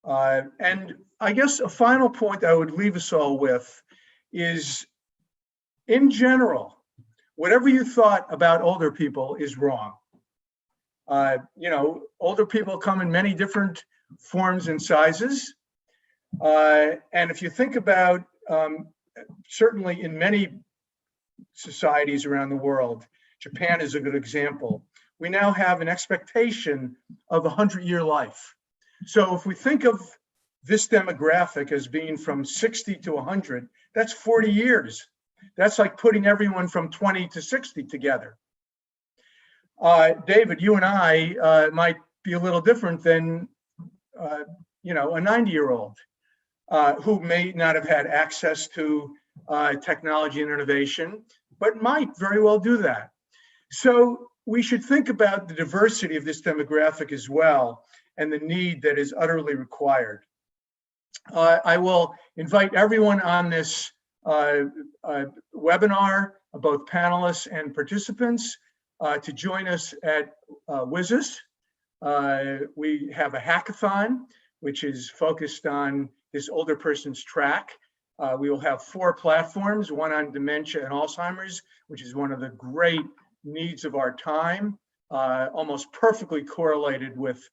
And I guess a final point I would leave us all with is, in general, whatever you thought about older people is wrong. You know, older people come in many different forms and sizes. And if you think about, certainly in many societies around the world, Japan is a good example, we now have an expectation of a 100-year life. So if we think of this demographic as being from 60 to 100, that's 40 years. That's like putting everyone from 20 to 60 together. David, you and I might be a little different than, you know, a 90-year-old who may not have had access to technology and innovation, but might very well do that. So we should think about the diversity of this demographic as well, and the need that is utterly required. I will invite everyone on this webinar, both panelists and participants, to join us at WSIS. We have a hackathon, which is focused on this older person's track. We will have 4 platforms, one on dementia and Alzheimer's, which is one of the great needs of our time, almost perfectly correlated with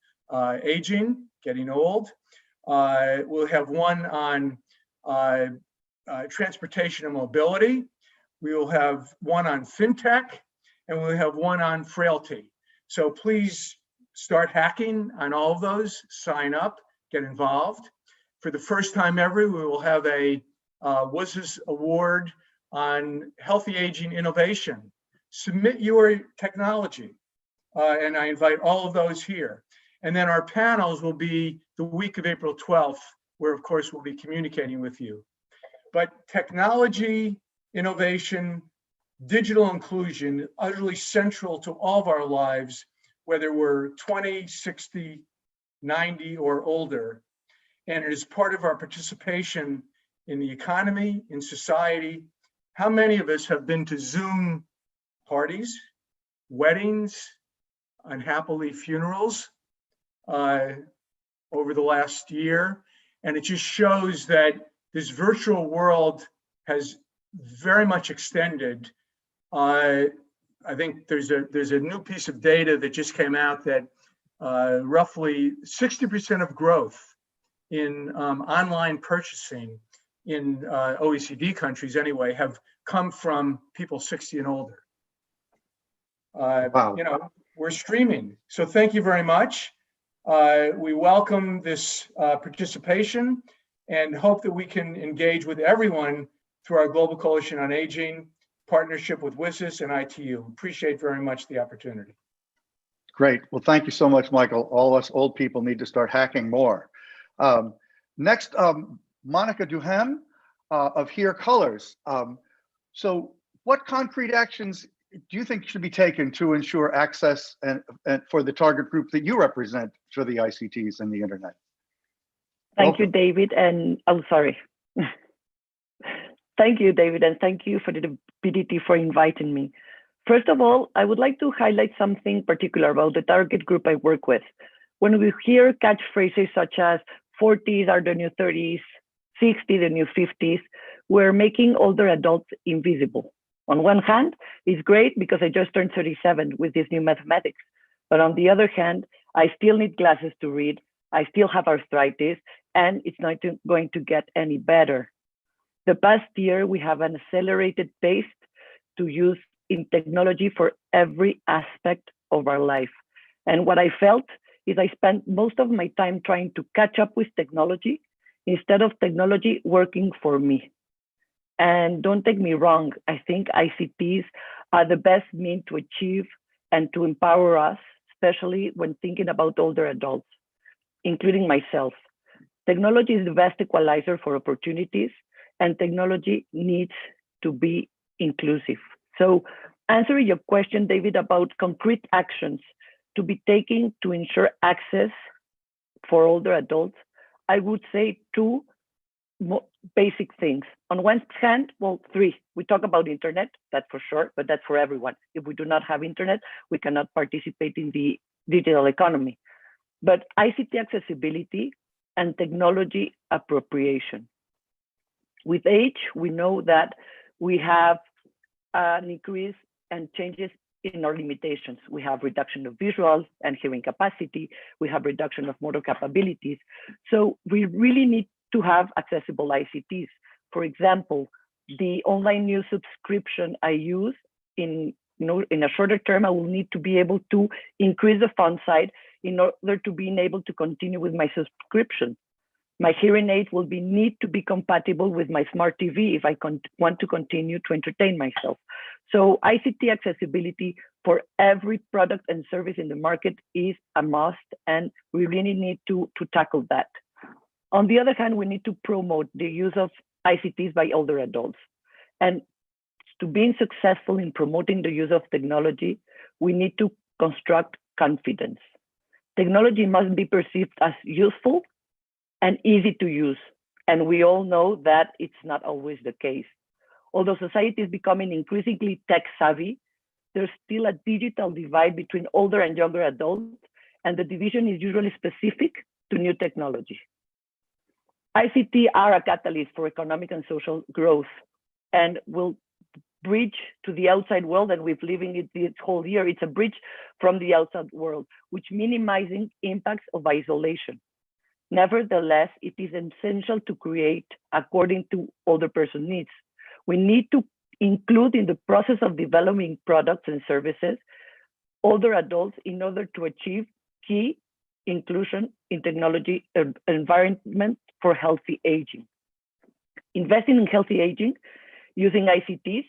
aging, getting old. We'll have one on transportation and mobility. We will have one on fintech, and we'll have one on frailty. So please start hacking on all of those, sign up, get involved. For the first time ever, we will have a WSIS award on healthy aging innovation. Submit your technology, and I invite all of those here. And then our panels will be the week of April 12th, where of course we'll be communicating with you. But technology, innovation, digital inclusion, utterly central to all of our lives, whether we're 20, 60, 90, or older. And it is part of our participation in the economy, in society. How many of us have been to Zoom parties, weddings, unhappily funerals over the last year? And it just shows that this virtual world has very much extended. I think there's a new piece of data that just came out that roughly 60% of growth in online purchasing in OECD countries anyway have come from people 60 and older. Wow. You know, we're streaming. So thank you very much. We welcome this participation. and hope that we can engage with everyone through our Global Coalition on Aging, partnership with WSIS and ITU. Appreciate very much the opportunity. Great. Well, thank you so much, Michael. All us old people need to start hacking more. Next, Monica Duhem of HearColors. So what concrete actions do you think should be taken to ensure access and for the target group that you represent for the ICTs and the internet? Thank you, David, and I'm sorry. Thank you, David, and thank you for the opportunity for inviting me. First of all, I would like to highlight something particular about the target group I work with. When we hear catchphrases such as 40s are the new 30s, 60s the new 50s, we're making older adults invisible. On one hand, it's great because I just turned 37 with this new mathematics. But on the other hand, I still need glasses to read. I still have arthritis, and it's not going to get any better. The past year, we have an accelerated pace to use in technology for every aspect of our life. And what I felt is I spent most of my time trying to catch up with technology instead of technology working for me. And don't take me wrong, I think ICTs are the best means to achieve and to empower us, especially when thinking about older adults, including myself. Technology is the best equalizer for opportunities, and technology needs to be inclusive. So answering your question, David, about concrete actions to be taken to ensure access for older adults, I would say two basic things. On one hand, well, three. We talk about internet, that's for sure, but that's for everyone. If we do not have internet, we cannot participate in the digital economy. But ICT accessibility and technology appropriation. With age, we know that we have an increase and changes in our limitations. We have reduction of visual and hearing capacity. We have reduction of motor capabilities. So we really need to have accessible ICTs. For example, the online news subscription I use in a shorter term, I will need to be able to increase the font size in order to be able to continue with my subscription. My hearing aid will need to be compatible with my smart TV if I want to continue to entertain myself. So ICT accessibility for every product and service in the market is a must, and we really need to tackle that. On the other hand, we need to promote the use of ICTs by older adults. And to being successful in promoting the use of technology, we need to construct confidence. Technology must be perceived as useful and easy to use. And we all know that it's not always the case. Although society is becoming increasingly tech savvy, there's still a digital divide between older and younger adults, and the division is usually specific to new technology. ICT are a catalyst for economic and social growth and will bridge to the outside world, and we've living it this whole year. It's a bridge from the outside world, which minimizing impacts of isolation. Nevertheless, it is essential to create according to older person needs. We need to include in the process of developing products and services older adults in order to achieve key inclusion in technology environment for healthy aging. Investing in healthy aging using ICTs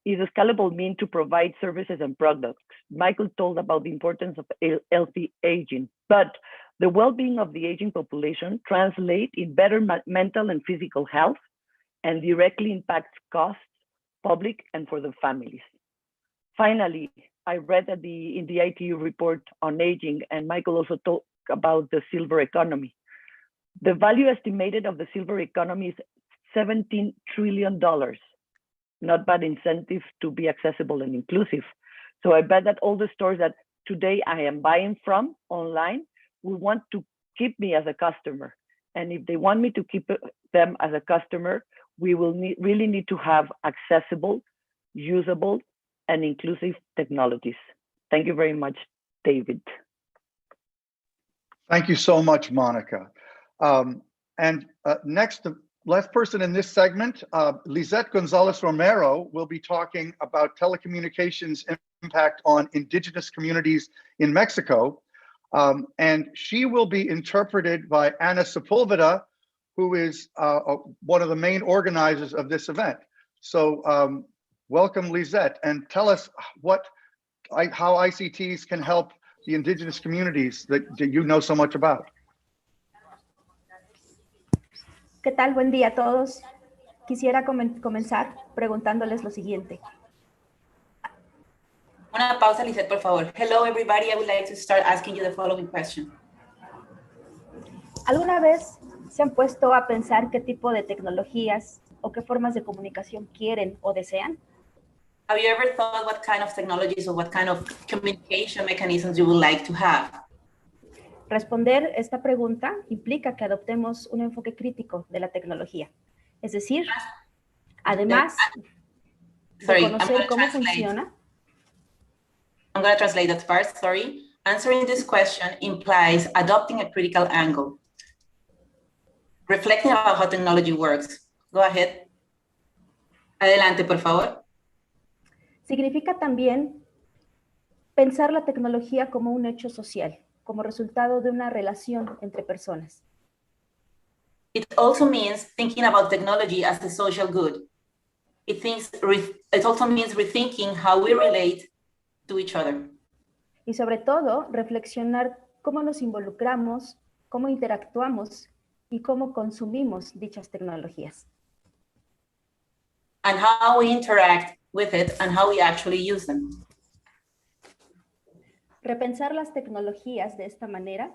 is a scalable means to provide services and products. Michael told about the importance of healthy aging, but the well-being of the aging population translates in better mental and physical health and directly impacts costs, public and for the families. Finally, I read that in the ITU report on aging, and Michael also talked about the silver economy. The value estimated of the silver economy is $17 trillion. Not bad incentive to be accessible and inclusive. So I bet that all the stores that today I am buying from online will want to keep me as a customer. And if they want me to keep them as a customer, we will really need to have accessible, usable, and inclusive technologies. Thank you very much, David. Thank you so much, Monica. Next, the last person in this segment, Lissette Gonzalez-Romero, will be talking about telecommunications impact on indigenous communities in Mexico. And she will be interpreted by Ana Sepulveda, who is one of the main organizers of this event. So welcome, Lissette, and tell us how ICTs can help the indigenous communities that you know so much about. ¿Qué tal? Buen día a todos. Quisiera comenzar preguntándoles lo siguiente. Una pausa, Lissette, por favor. Hello, everybody. I would like to start asking you the following question. ¿Alguna vez se han puesto a pensar qué tipo de tecnologías o qué formas de comunicación quieren o desean? Have you ever thought what kind of technologies or what kind of communication mechanisms you would like to have? Responder esta pregunta implica que adoptemos un enfoque crítico de la tecnología. Es decir, además de conocer cómo funciona. I'm going to translate that part, sorry. Answering this question implies adopting a critical angle. Reflecting about how technology works. Go ahead. Adelante, por favor. Significa también pensar la tecnología como un hecho social, como resultado de una relación entre personas. It also means thinking about technology as a social good. It also means rethinking how we relate to each other. Y sobre todo, reflexionar cómo nos involucramos, cómo interactuamos y cómo consumimos dichas tecnologías. And how we interact with it and how we actually use them. Repensar las tecnologías de esta manera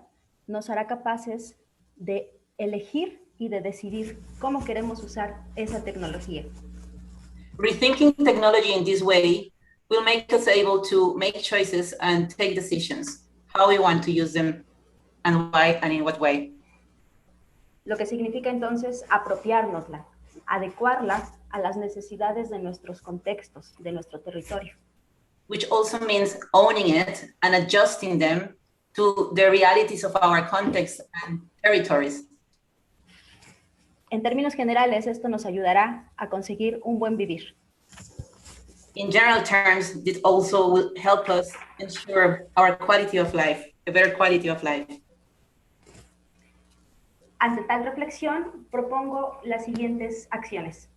nos hará capaces de elegir y de decidir cómo queremos usar esa tecnología. Rethinking technology in this way will make us able to make choices and take decisions, how we want to use them and why and in what way. Lo que significa entonces apropiárnosla, adecuarla a las necesidades de nuestros contextos, de nuestro territorio. Which also means owning it and adjusting them to the realities of our context and territories. En términos generales, esto nos ayudará a conseguir un buen vivir. In general terms, this also will help us ensure our quality of life, a better quality of life. Ante tal reflexión, propongo las siguientes acciones.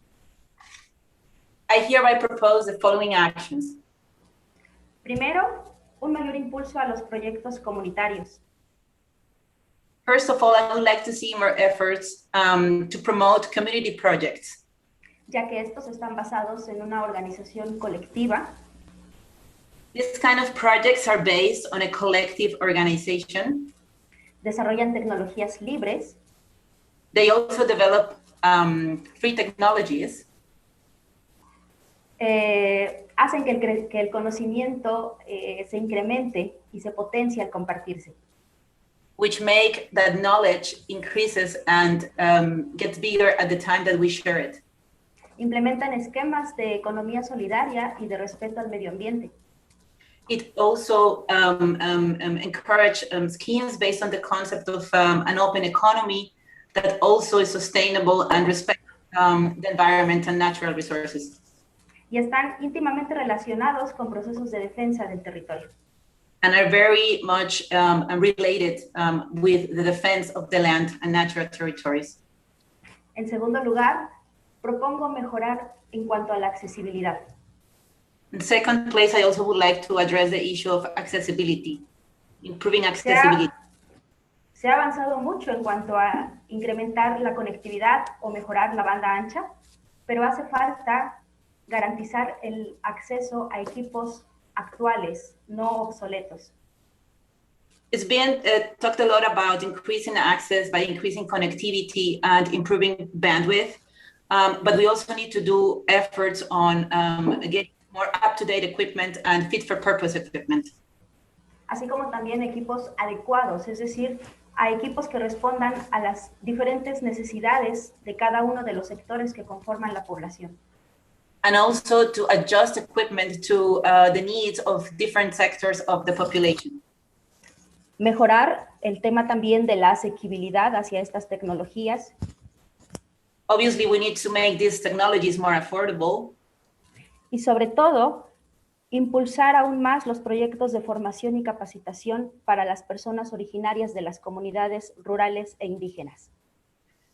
I hereby propose the following actions. Primero, un mayor impulso a los proyectos comunitarios. First of all, I would like to see more efforts to promote community projects. Ya que estos están basados en una organización colectiva. These kind of projects are based on a collective organization. Desarrollan tecnologías libres. They also develop free technologies. Hacen que el conocimiento se incremente y se potencie al compartirse. Which make that knowledge increases and gets bigger at the time that we share it. Implementan esquemas de economía solidaria y de respeto al medio ambiente. It also encourages schemes based on the concept of an open economy that also is sustainable and respects the environment and natural resources. Y están íntimamente relacionados con procesos de defensa del territorio. And are very much related with the defense of the land and natural territories. En segundo lugar, propongo mejorar en cuanto a la accesibilidad. In second place, I also would like to address the issue of accessibility, improving accessibility. Se ha avanzado mucho en cuanto a incrementar la conectividad o mejorar la banda ancha, pero hace falta garantizar el acceso a equipos actuales, no obsoletos. It's been talked a lot about increasing access by increasing connectivity and improving bandwidth, but we also need to do efforts on getting more up-to-date equipment and fit-for-purpose equipment. Así como también equipos adecuados, es decir, a equipos que respondan a las diferentes necesidades de cada uno de los sectores que conforman la población. And also to adjust equipment to the needs of different sectors of the population. Mejorar el tema también de la asequibilidad hacia estas tecnologías. Obviously, we need to make these technologies more affordable. Y sobre todo, impulsar aún más los proyectos de formación y capacitación para las personas originarias de las comunidades rurales e indígenas.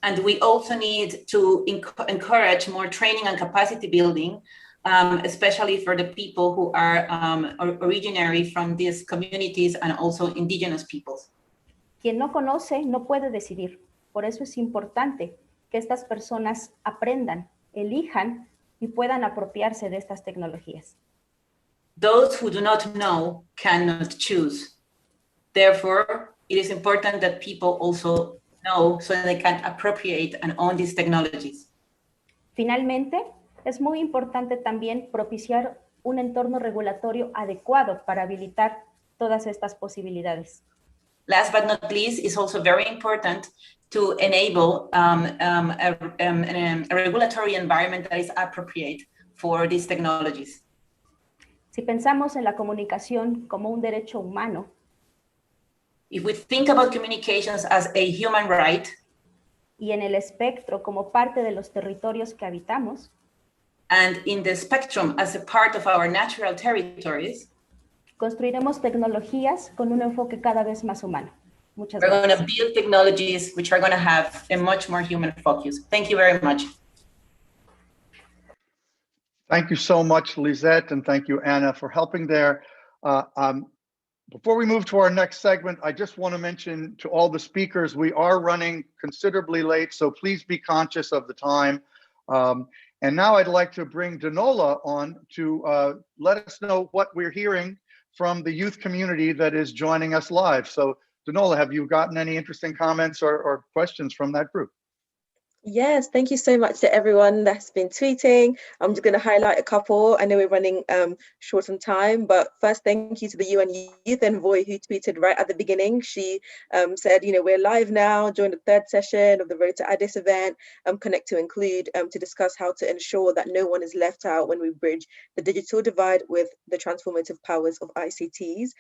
And we also need to encourage more training and capacity building, especially for the people who are originary from these communities and also indigenous peoples. Quien no conoce no puede decidir. Por eso es importante que estas personas aprendan, elijan y puedan apropiarse de estas tecnologías. Those who do not know cannot choose. Therefore, it is important that people also know so they can appropriate and own these technologies. Finalmente, es muy importante también propiciar un entorno regulatorio adecuado para habilitar todas estas posibilidades. Last but not least, it's also very important to enable a regulatory environment that is appropriate for these technologies. Si pensamos en la comunicación como un derecho humano, if we think about communications as a human right, y en el espectro como parte de los territorios que habitamos, and in the spectrum as a part of our natural territories, construiremos tecnologías con un enfoque cada vez más humano. Muchas we're gracias. going to build technologies which are going to have a much more human focus. Thank you very much. Thank you so much, Lissette, and thank you, Anna, for helping there. Before we move to our next segment, I just want to mention to all the speakers, we are running considerably late, so please be conscious of the time. And now I'd like to bring Danola on to let us know what we're hearing from the youth community that is joining us live. So Danola, have you gotten any interesting comments or questions from that group? Yes, thank you so much to everyone that's been tweeting. I'm just going to highlight a couple. I know we're running short on time, but first, thank you to the UN Youth Envoy who tweeted right at the beginning. She said, you know, we're live now, join the third session of the Road to Addis event, Connect2Include, to discuss how to ensure that no one is left out when we bridge the digital divide with the transformative powers of ICTs.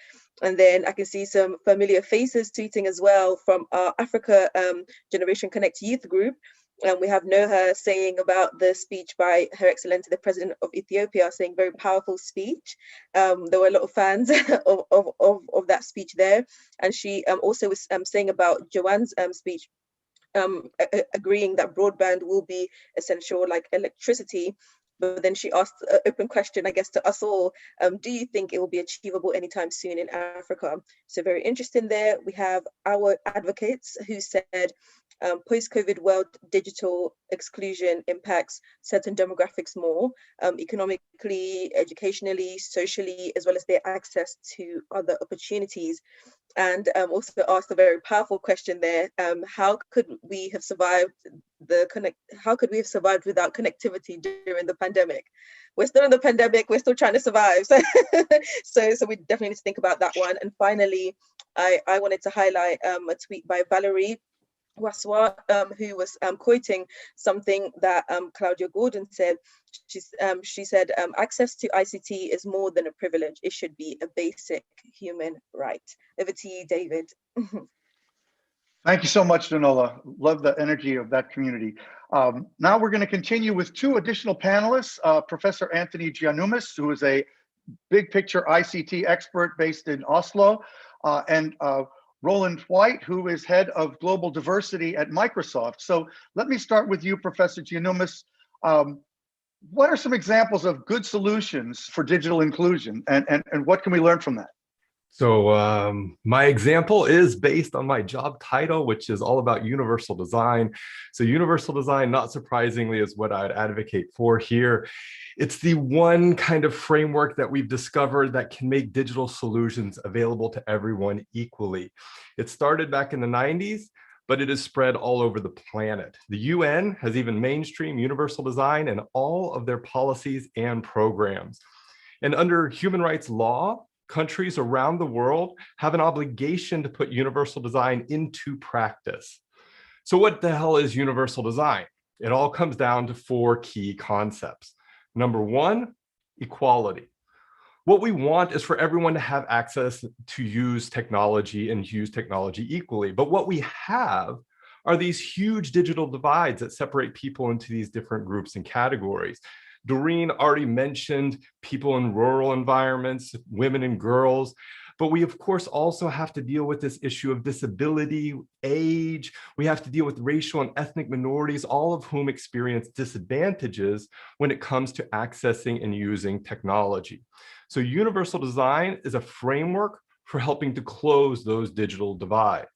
And then I can see some familiar faces tweeting as well from our Africa Generation Connect Youth group. We have Noha saying about the speech by Her Excellency, the President of Ethiopia, saying very powerful speech. There were a lot of fans of that speech there. And she also was saying about Joanne's speech, agreeing that broadband will be essential like electricity. But then she asked an open question, I guess, to us all. Do you think it will be achievable anytime soon in Africa? So very interesting there. We have our advocates who said, post-COVID world digital exclusion impacts certain demographics more, economically, educationally, socially, as well as their access to other opportunities. And also asked a very powerful question there: how could we have survived without connectivity during the pandemic? We're still in the pandemic. We're still trying to survive. So we definitely need to think about that one. And finally, I wanted to highlight a tweet by Valerie Waswa, who was quoting something that Claudia Garden said. She said, access to ICT is more than a privilege. It should be a basic human right. Over to you, David. Thank you so much, Danola. Love the energy of that community. Now we're going to continue with two additional panelists, Professor Anthony Giannumis, who is a big picture ICT expert based in Oslo, and Roland White, who is head of global diversity at Microsoft. So let me start with you, Professor Giannumis. What are some examples of good solutions for digital inclusion, and what can we learn from that? So my example is based on my job title, which is all about universal design. So universal design, not surprisingly, is what I'd advocate for here. It's the one kind of framework that we've discovered that can make digital solutions available to everyone equally. It started back in the 90s, but it is spread all over the planet. The UN has even mainstreamed universal design in all of their policies and programs. And under human rights law, countries around the world have an obligation to put universal design into practice. So what the hell is universal design? It all comes down to 4 key concepts. Number 1, equality. What we want is for everyone to have access to use technology and use technology equally. But what we have are these huge digital divides that separate people into these different groups and categories. Doreen already mentioned people in rural environments, women and girls, But we, of course, also have to deal with this issue of disability, age. We have to deal with racial and ethnic minorities, all of whom experience disadvantages when it comes to accessing and using technology. So universal design is a framework for helping to close those digital divides.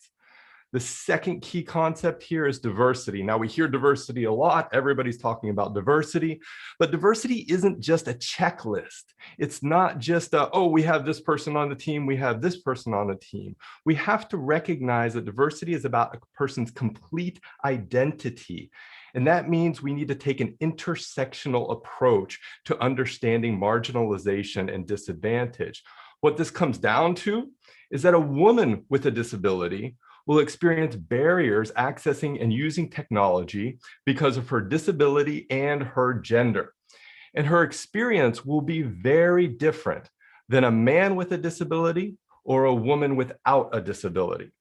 The second key concept here is diversity. Now we hear diversity a lot, everybody's talking about diversity, but diversity isn't just a checklist. It's not just oh, we have this person on the team, we have this person on the team. We have to recognize that diversity is about a person's complete identity. And that means we need to take an intersectional approach to understanding marginalization and disadvantage. What this comes down to is that a woman with a disability will experience barriers accessing and using technology because of her disability and her gender. And her experience will be very different than a man with a disability or a woman without a disability.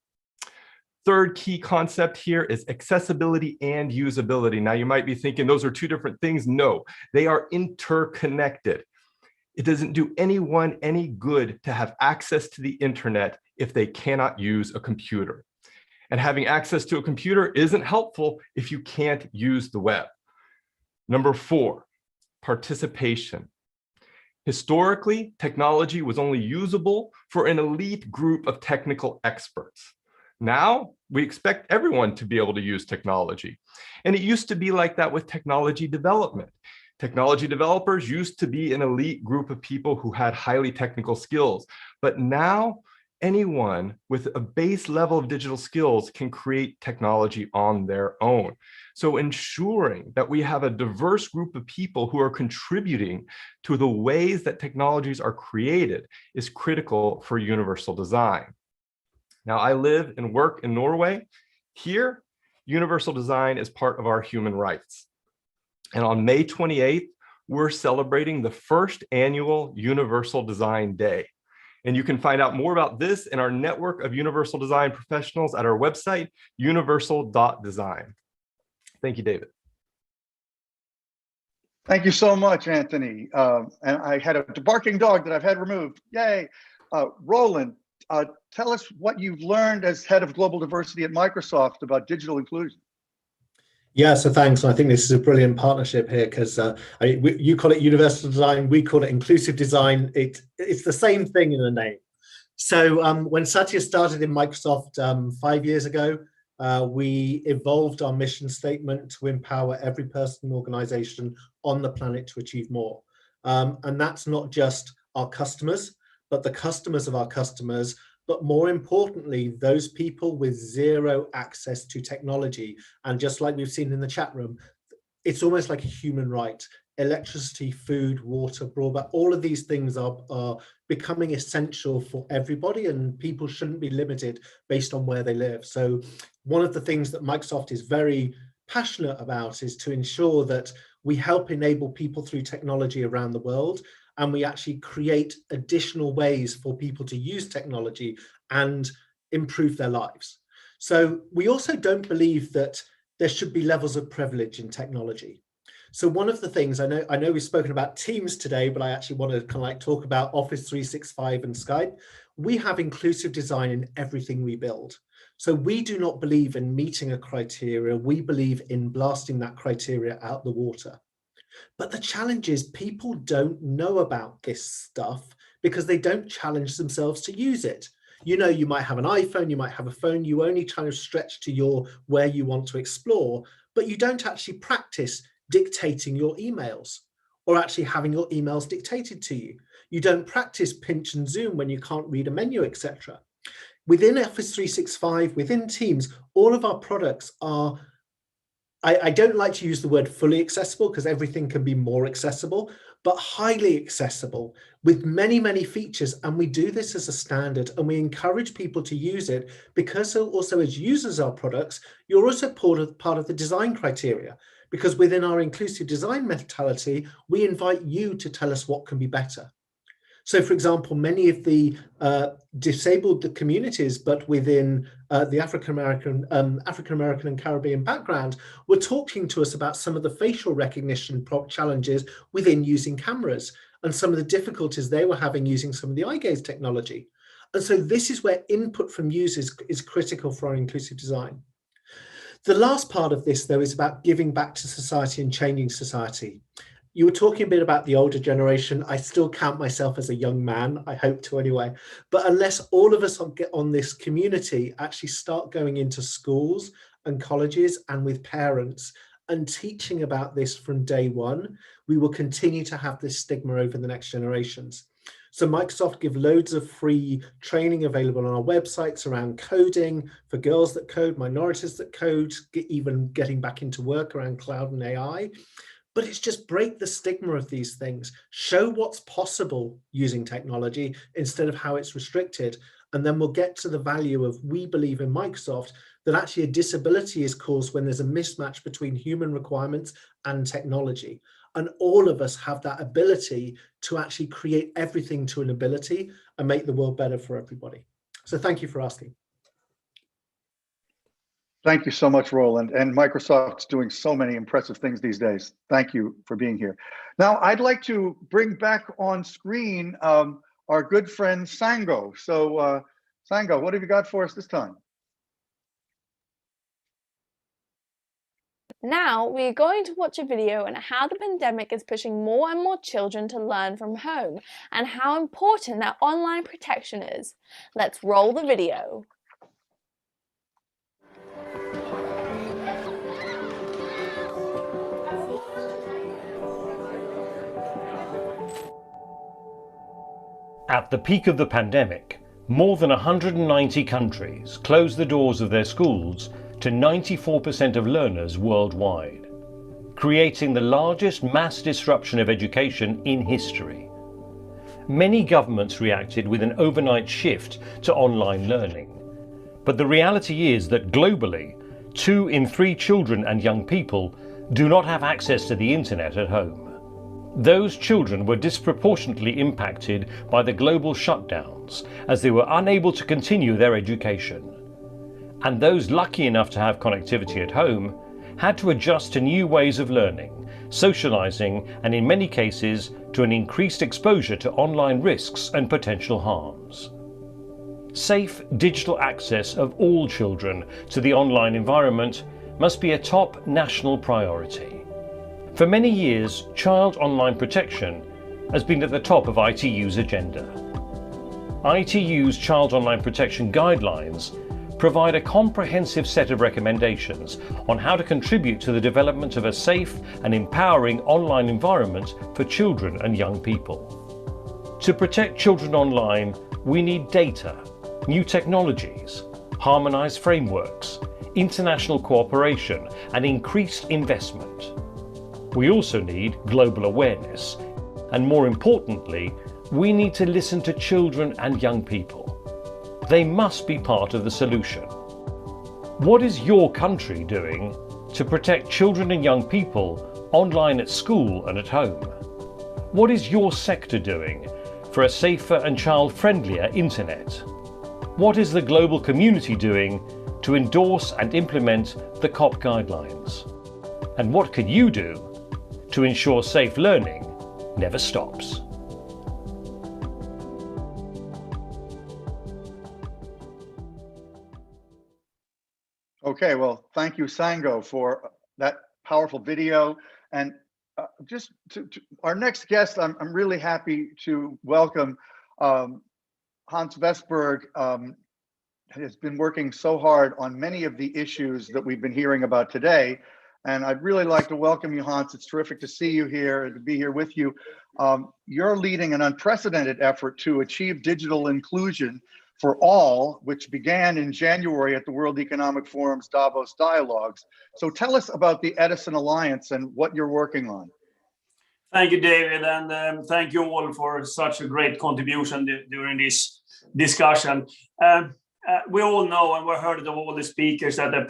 Third key concept here is accessibility and usability. Now you might be thinking those are two different things. No, they are interconnected. It doesn't do anyone any good to have access to the internet if they cannot use a computer. And having access to a computer isn't helpful if you can't use the web. Number 4, participation. Historically, technology was only usable for an elite group of technical experts. Now, we expect everyone to be able to use technology. And it used to be like that with technology development. Technology developers used to be an elite group of people who had highly technical skills. But now, anyone with a base level of digital skills can create technology on their own. So ensuring that we have a diverse group of people who are contributing to the ways that technologies are created is critical for universal design. Now, I live and work in Norway. Here, universal design is part of our human rights. And on May 28th, we're celebrating the first annual Universal Design Day. And you can find out more about this in our network of universal design professionals at our website, universal.design. Thank you, David. Thank you so much, Anthony. And I had a barking dog that I've had removed. Yay. Roland, tell us what you've learned as head of global diversity at Microsoft about digital inclusion. Yeah, so thanks. I think this is a brilliant partnership here because you call it universal design, we call it inclusive design. It's the same thing in a name. So when Satya started in Microsoft 5 years ago, we evolved our mission statement to empower every person and organization on the planet to achieve more. And that's not just our customers, but the customers of our customers, but more importantly, those people with zero access to technology. And just like we've seen in the chat room, it's almost like a human right. Electricity, food, water, broadband, all of these things are becoming essential for everybody, and people shouldn't be limited based on where they live. So one of the things that Microsoft is very passionate about is to ensure that we help enable people through technology around the world, and we actually create additional ways for people to use technology and improve their lives. So we also don't believe that there should be levels of privilege in technology. So one of the things, I know we've spoken about Teams today, but I actually want to kind of like talk about Office 365 and Skype. We have inclusive design in everything we build. So we do not believe in meeting a criteria, we believe in blasting that criteria out the water. But the challenge is people don't know about this stuff because they don't challenge themselves to use it. You know, you might have an iPhone, you might have a phone, you only kind of stretch to where you want to explore, but you don't actually practice dictating your emails or actually having your emails dictated to you. You don't practice pinch and zoom when you can't read a menu, etc. Within Office 365, within Teams, all of our products are, I don't like to use the word fully accessible because everything can be more accessible, but highly accessible with many, many features. And we do this as a standard and we encourage people to use it because also as users of our products, you're also part of the design criteria, because within our inclusive design mentality, we invite you to tell us what can be better. So, for example, many of the disabled communities, but within the African-American and Caribbean background, were talking to us about some of the facial recognition challenges within using cameras and some of the difficulties they were having using some of the eye gaze technology. And so this is where input from users is critical for our inclusive design. The last part of this, though, is about giving back to society and changing society. You were talking a bit about the older generation. I still count myself as a young man, I hope to anyway. But unless all of us on this community actually start going into schools and colleges and with parents and teaching about this from day one, we will continue to have this stigma over the next generations. So Microsoft give loads of free training available on our websites around coding for girls that code, minorities that code, even getting back into work around cloud and AI. But it's just break the stigma of these things, show what's possible using technology instead of how it's restricted. And then we'll get to the value of, we believe in Microsoft, that actually a disability is caused when there's a mismatch between human requirements and technology. And all of us have that ability to actually create everything to an ability and make the world better for everybody. So thank you for asking. Thank you so much, Roland. And Microsoft's doing so many impressive things these days. Thank you for being here. Now, I'd like to bring back on screen our good friend Sango. So Sango, what have you got for us this time? Now we're going to watch a video on how the pandemic is pushing more and more children to learn from home and how important that online protection is. Let's roll the video. At the peak of the pandemic, more than 190 countries closed the doors of their schools to 94% of learners worldwide, creating the largest mass disruption of education in history. Many governments reacted with an overnight shift to online learning. But the reality is that globally, 2 in 3 children and young people do not have access to the internet at home. Those children were disproportionately impacted by the global shutdowns as they were unable to continue their education. And those lucky enough to have connectivity at home had to adjust to new ways of learning, socializing, and in many cases to an increased exposure to online risks and potential harms. Safe digital access of all children to the online environment must be a top national priority. For many years, child online protection has been at the top of ITU's agenda. ITU's Child Online Protection Guidelines provide a comprehensive set of recommendations on how to contribute to the development of a safe and empowering online environment for children and young people. To protect children online, we need data, new technologies, harmonized frameworks, international cooperation, and increased investment. We also need global awareness, and more importantly, we need to listen to children and young people. They must be part of the solution. What is your country doing to protect children and young people online at school and at home? What is your sector doing for a safer and child-friendlier internet? What is the global community doing to endorse and implement the COP guidelines? And what can you do to ensure safe learning never stops? Okay, well, thank you, Sango, for that powerful video. And just to our next guest, I'm really happy to welcome Hans Vestberg. Has been working so hard on many of the issues that we've been hearing about today. And I'd really like to welcome you, Hans. It's terrific to see you here and to be here with you. You're leading an unprecedented effort to achieve digital inclusion for all, which began in January at the World Economic Forum's Davos Dialogues. So tell us about the Edison Alliance and what you're working on. Thank you, David, and thank you all for such a great contribution during this discussion. We all know, and we heard of all the speakers, that the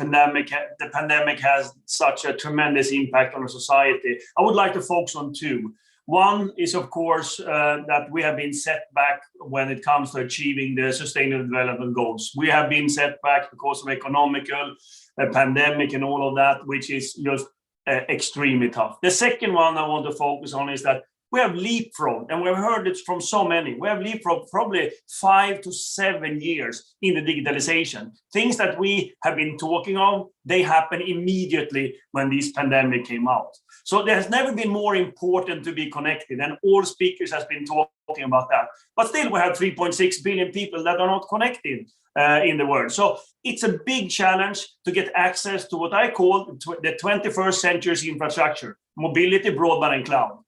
pandemic has such a tremendous impact on our society. I would like to focus on 2. One is, of course, that we have been set back when it comes to achieving the Sustainable Development Goals. We have been set back because of economical, pandemic and all of that, which is just extremely tough. The second one I want to focus on is that we have leapfrogged, and we've heard it from so many. We have leapfrogged probably 5 to 7 years in the digitalization. Things that we have been talking of, they happen immediately when this pandemic came out. So there has never been more important to be connected, and all speakers has been talking about that. But still, we have 3.6 billion people that are not connected in the world. So it's a big challenge to get access to what I call the 21st century's infrastructure, mobility, broadband, and cloud.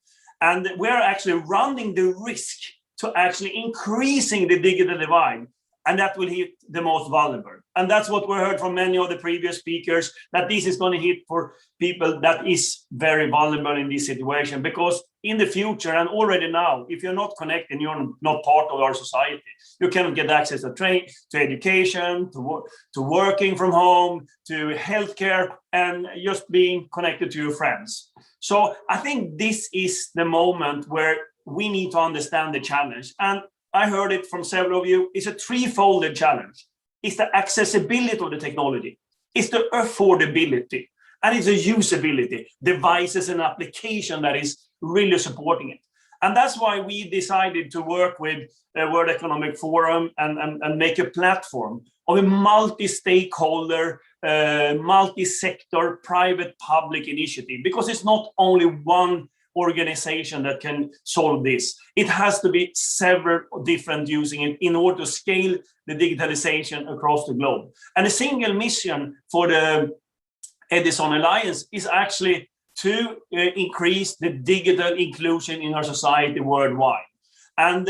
And we're actually running the risk to actually increasing the digital divide, and that will hit the most vulnerable. And that's what we heard from many of the previous speakers, that this is going to hit for people that is very vulnerable in this situation, because in the future and already now, if you're not connected, you're not part of our society. You cannot get access to to education, to working from home, to healthcare, and just being connected to your friends. So I think this is the moment where we need to understand the challenge. And I heard it from several of you. It's a threefold challenge. It's the accessibility of the technology. It's the affordability. And it's the usability, devices and application that is really supporting it. And that's why we decided to work with the World Economic Forum and make a platform of a multi-stakeholder, multi-sector, private-public initiative, because it's not only one organization that can solve this. It has to be several different using it in order to scale the digitalization across the globe. And a single mission for the Edison Alliance is actually to increase the digital inclusion in our society worldwide. And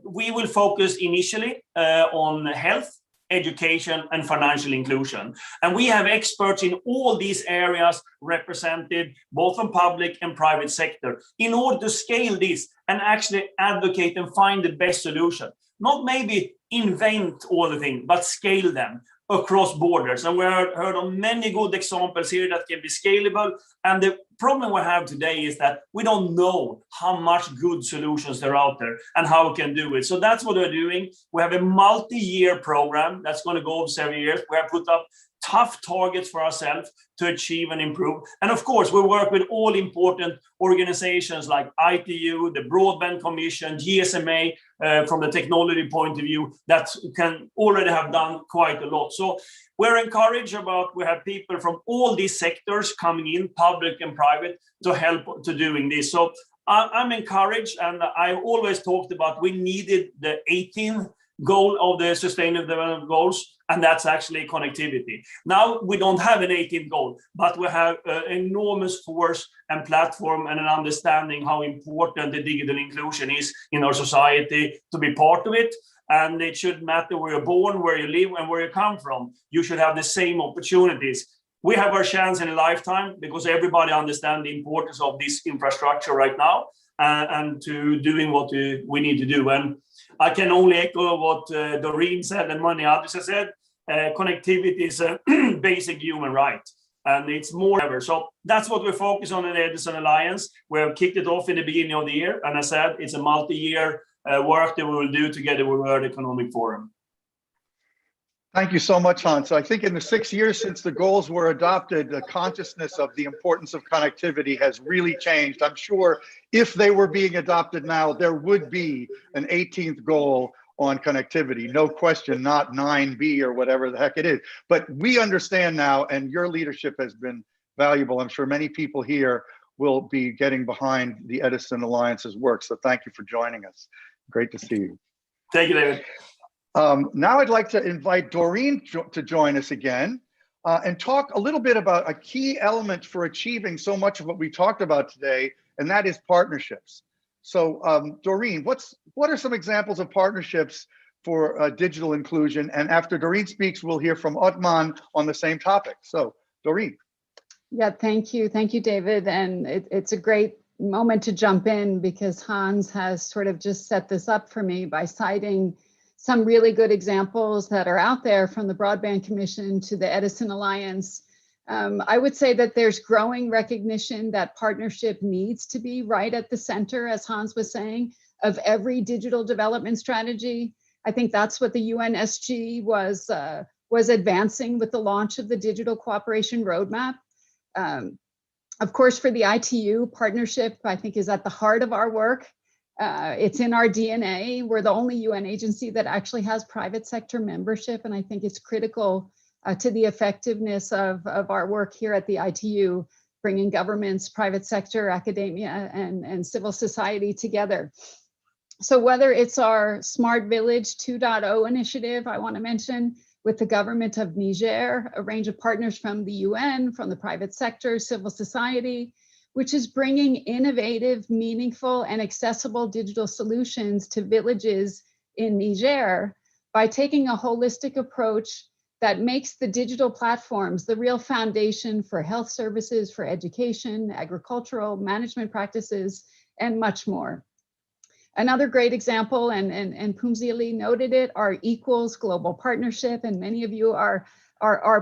we will focus initially on health, education, and financial inclusion. And we have experts in all these areas represented, both from public and private sector, in order to scale this and actually advocate and find the best solution. Not maybe invent all the things, but scale them across borders. And we heard of many good examples here that can be scalable. And the problem we have today is that we don't know how much good solutions there are out there and how we can do it. So that's what we're doing. We have a multi-year program that's going to go over several years. We have put up tough targets for ourselves to achieve and improve. And of course, we work with all important organizations like ITU, the Broadband Commission, GSMA, from the technology point of view, that can already have done quite a lot. So we're encouraged about, we have people from all these sectors coming in, public and private, to help to doing this. So I'm encouraged, and I always talked about we needed the 18th goal of the Sustainable Development Goals, and that's actually connectivity. Now we don't have an 18th goal, but we have an enormous force and platform and an understanding how important the digital inclusion is in our society to be part of it. And it shouldn't matter where you're born, where you live, and where you come from. You should have the same opportunities. We have our chance in a lifetime because everybody understands the importance of this infrastructure right now and to doing what we need to do. And I can only echo what Doreen said and many others have said. Connectivity is a basic human right, and it's more ever. So that's what we focus on in the Edison Alliance. We have kicked it off in the beginning of the year, and I said it's a multi-year work that we will do together with World Economic Forum. Thank you so much, Hans. So I think in the 6 years since the goals were adopted, the consciousness of the importance of connectivity has really changed. I'm sure if they were being adopted now, there would be an 18th goal on connectivity. No question, not 9B or whatever the heck it is. But we understand now, and your leadership has been valuable. I'm sure many people here will be getting behind the Edison Alliance's work. So thank you for joining us. Great to see you. Thank you, David. Now I'd like to invite Doreen to join us again and talk a little bit about a key element for achieving so much of what we talked about today, and that is partnerships. So Doreen, what are some examples of partnerships for digital inclusion? And after Doreen speaks, we'll hear from Otman on the same topic. So Doreen. Yeah, thank you. Thank you, David. And it's a great moment to jump in because Hans has sort of just set this up for me by citing some really good examples that are out there, from the Broadband Commission to the Edison Alliance. I would say that there's growing recognition that partnership needs to be right at the center, as Hans was saying, of every digital development strategy. I think that's what the UNSG was advancing with the launch of the Digital Cooperation Roadmap. Of course, for the ITU partnership, I think is at the heart of our work. It's in our DNA. We're the only UN agency that actually has private sector membership, and I think it's critical to the effectiveness of our work here at the ITU, bringing governments, private sector, academia, and civil society together. So whether it's our Smart Village 2.0 initiative, I want to mention, with the government of Niger, a range of partners from the UN, from the private sector, civil society, which is bringing innovative, meaningful, and accessible digital solutions to villages in Niger by taking a holistic approach that makes the digital platforms the real foundation for health services, for education, agricultural, management practices, and much more. Another great example, and Phumzile noted it, our Equals Global Partnership, and many of you are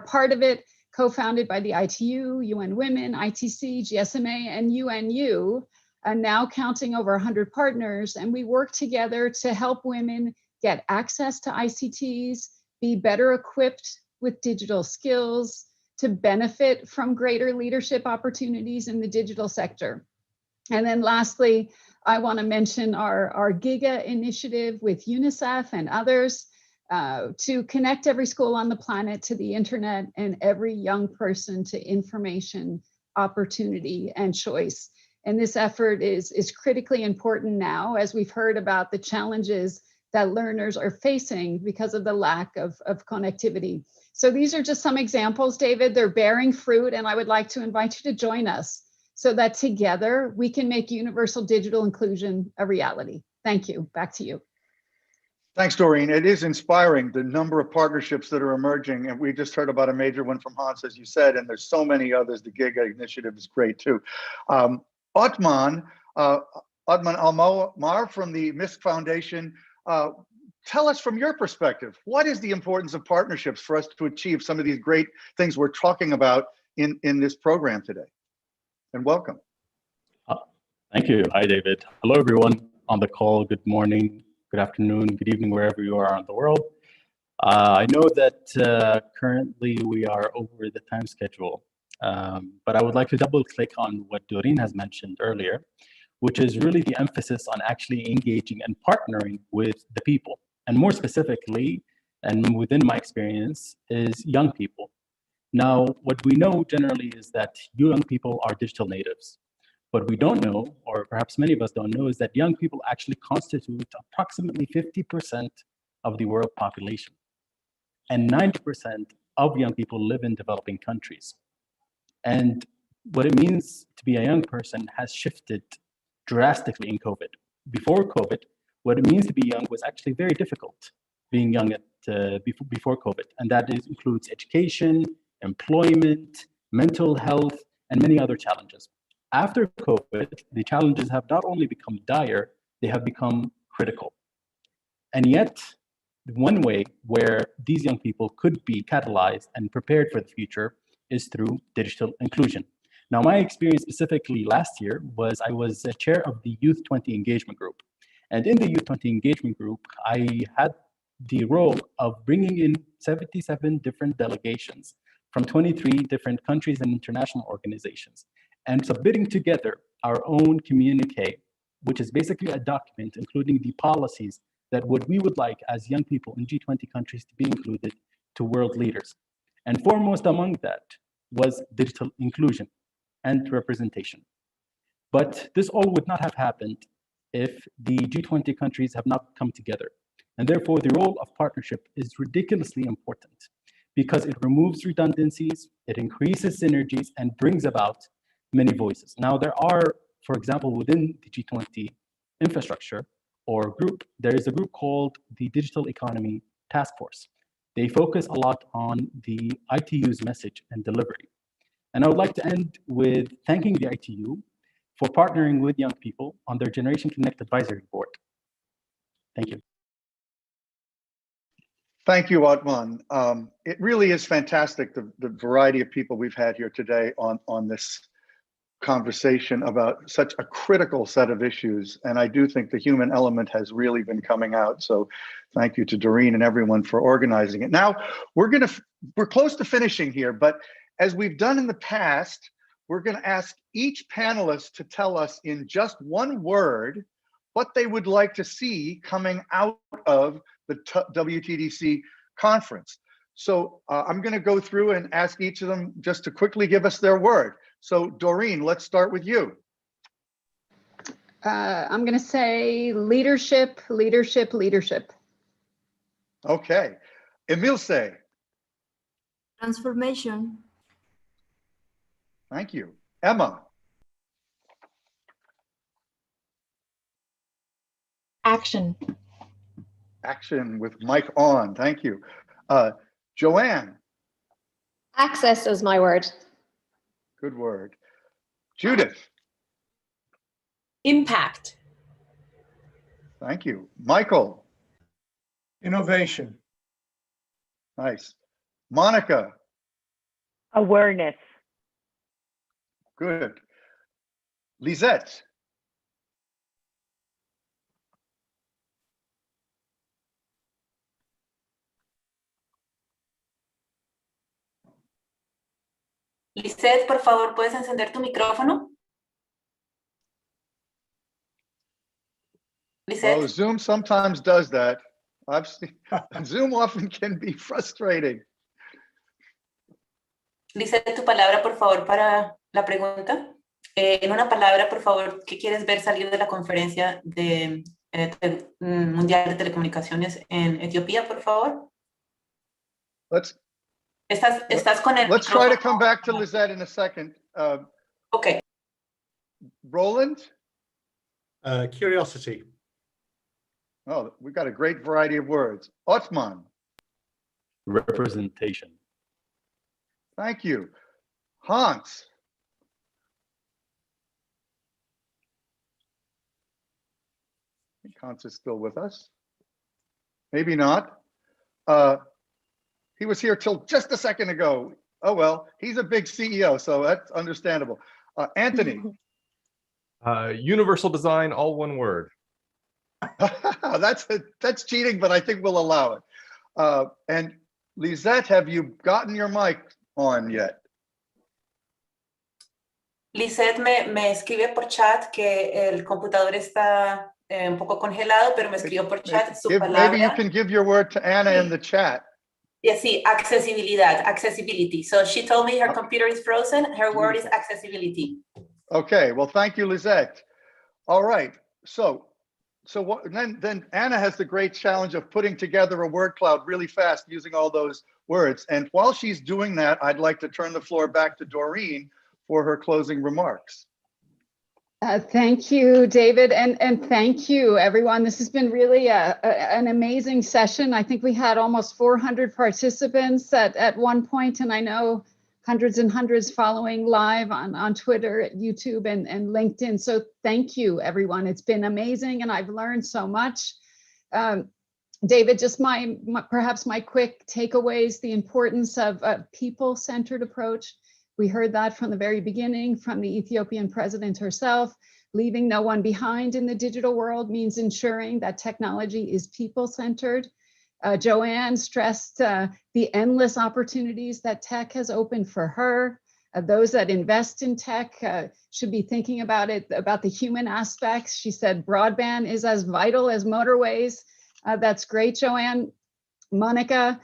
part of it, co-founded by the ITU, UN Women, ITC, GSMA, and UNU, now counting over 100 partners, and we work together to help women get access to ICTs, be better equipped with digital skills, to benefit from greater leadership opportunities in the digital sector. And then lastly, I want to mention our GIGA initiative with UNICEF and others to connect every school on the planet to the internet and every young person to information, opportunity, and choice. And this effort is critically important now, as we've heard about the challenges that learners are facing because of the lack of connectivity. So these are just some examples, David. They're bearing fruit, and I would like to invite you to join us so that together we can make universal digital inclusion a reality. Thank you. Back to you. Thanks, Doreen. It is inspiring, the number of partnerships that are emerging. And we just heard about a major one from Hans, as you said, and there's so many others. The GIGA initiative is great too. Otman Almar from the MISC Foundation, tell us from your perspective, what is the importance of partnerships for us to achieve some of these great things we're talking about in this program today? And welcome. Thank you. Hi, David. Hello, everyone on the call. Good morning, good afternoon, good evening, wherever you are in the world. I know that currently we are over the time schedule, but I would like to double click on what Doreen has mentioned earlier, which is really the emphasis on actually engaging and partnering with the people. And more specifically, and within my experience, is young people. Now, what we know generally is that young people are digital natives. What we don't know, or perhaps many of us don't know, is that young people actually constitute approximately 50% of the world population. And 90% of young people live in developing countries. And what it means to be a young person has shifted drastically in COVID. Before COVID, what it means to be young was actually very difficult, being young before COVID. And that includes education, employment, mental health, and many other challenges. After COVID, the challenges have not only become dire, they have become critical. And yet, one way where these young people could be catalyzed and prepared for the future is through digital inclusion. Now, my experience specifically last year was I was a chair of the Youth 20 Engagement Group. And in the Youth 20 Engagement Group, I had the role of bringing in 77 different delegations from 23 different countries and international organizations, and submitting together our own communique, which is basically a document including the policies that what we would like as young people in G20 countries to be included to world leaders. And foremost among that was digital inclusion and representation. But this all would not have happened if the G20 countries have not come together. And therefore, the role of partnership is ridiculously important because it removes redundancies, it increases synergies, and brings about many voices. Now, there are, for example, within the G20 infrastructure or group, there is a group called the Digital Economy Task Force. They focus a lot on the ITU's message and delivery. And I would like to end with thanking the ITU for partnering with young people on their Generation Connect Advisory Board. Thank you. Thank you, Otman. It really is fantastic, the variety of people we've had here today on this conversation about such a critical set of issues. And I do think the human element has really been coming out. So thank you to Doreen and everyone for organizing it. Now, we're close to finishing here, but as we've done in the past, we're going to ask each panelist to tell us in just one word what they would like to see coming out of the WTDC conference. So I'm going to go through and ask each of them just to quickly give us their word. So Doreen, let's start with you. I'm going to say leadership, leadership, leadership. Okay. Emilce. Transformation. Thank you. Emma. Action. Action with mic on. Thank you. Joanne. Access is my word. Good word. Judith. Impact. Thank you. Michael. Innovation. Nice. Monica. Awareness. Good. Lissette. Lissette, por favor, ¿puedes encender tu micrófono? Lissette? Oh, Zoom sometimes does that. I've seen Zoom often can be frustrating. Lissette, tu palabra, por favor, para la pregunta. En una palabra, por favor, ¿qué quieres ver salir de la conferencia de, mundial de telecomunicaciones en Etiopía, por favor? Estás con el Let's try to come back to Lissette in a second. Okay. Roland? Curiosity. Oh, we've got a great variety of words. Otman. Representation. Thank you. Hans. I think Hans is still with us. Maybe not. He was here till just a second ago. Oh, well, he's a big CEO, so that's understandable. Anthony. Universal design, all one word. That's cheating, but I think we'll allow it. And Lissette, have you gotten your mic on yet? Lissette me escribe por chat que el computador está un poco congelado, pero me escribió por chat su palabra. Maybe you can give your word to Anna in the chat. Yeah, sí, accesibilidad, accessibility. So she told me her computer is frozen. Her word is accessibility. Okay, well, thank you, Lissette. All right, so then Anna has the great challenge of putting together a word cloud really fast using all those words. And while she's doing that, I'd like to turn the floor back to Doreen for her closing remarks. Thank you, David, and thank you, everyone. This has been really an amazing session. I think we had almost 400 participants at one point, and I know hundreds and hundreds following live on Twitter, YouTube, and LinkedIn. So thank you, everyone. It's been amazing, and I've learned so much. David, just perhaps my quick takeaways, the importance of a people-centered approach. We heard that from the very beginning from the Ethiopian president herself. Leaving no one behind in the digital world means ensuring that technology is people-centered. Joanne stressed the endless opportunities that tech has opened for her. Those that invest in tech should be thinking about the human aspects. She said broadband is as vital as motorways. That's great, Joanne. Monica,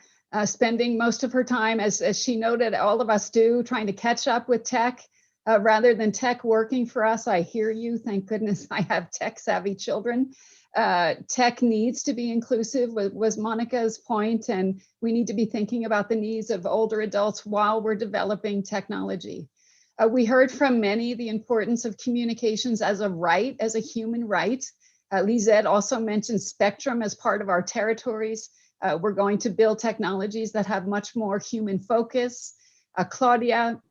spending most of her time, as she noted, all of us do, trying to catch up with tech rather than tech working for us. I hear you. Thank goodness I have tech-savvy children. Tech needs to be inclusive was Monica's point, and we need to be thinking about the needs of older adults while we're developing technology. We heard from many the importance of communications as a right, as a human right. Lissette also mentioned spectrum as part of our territories. We're going to build technologies that have much more human focus. Claudia,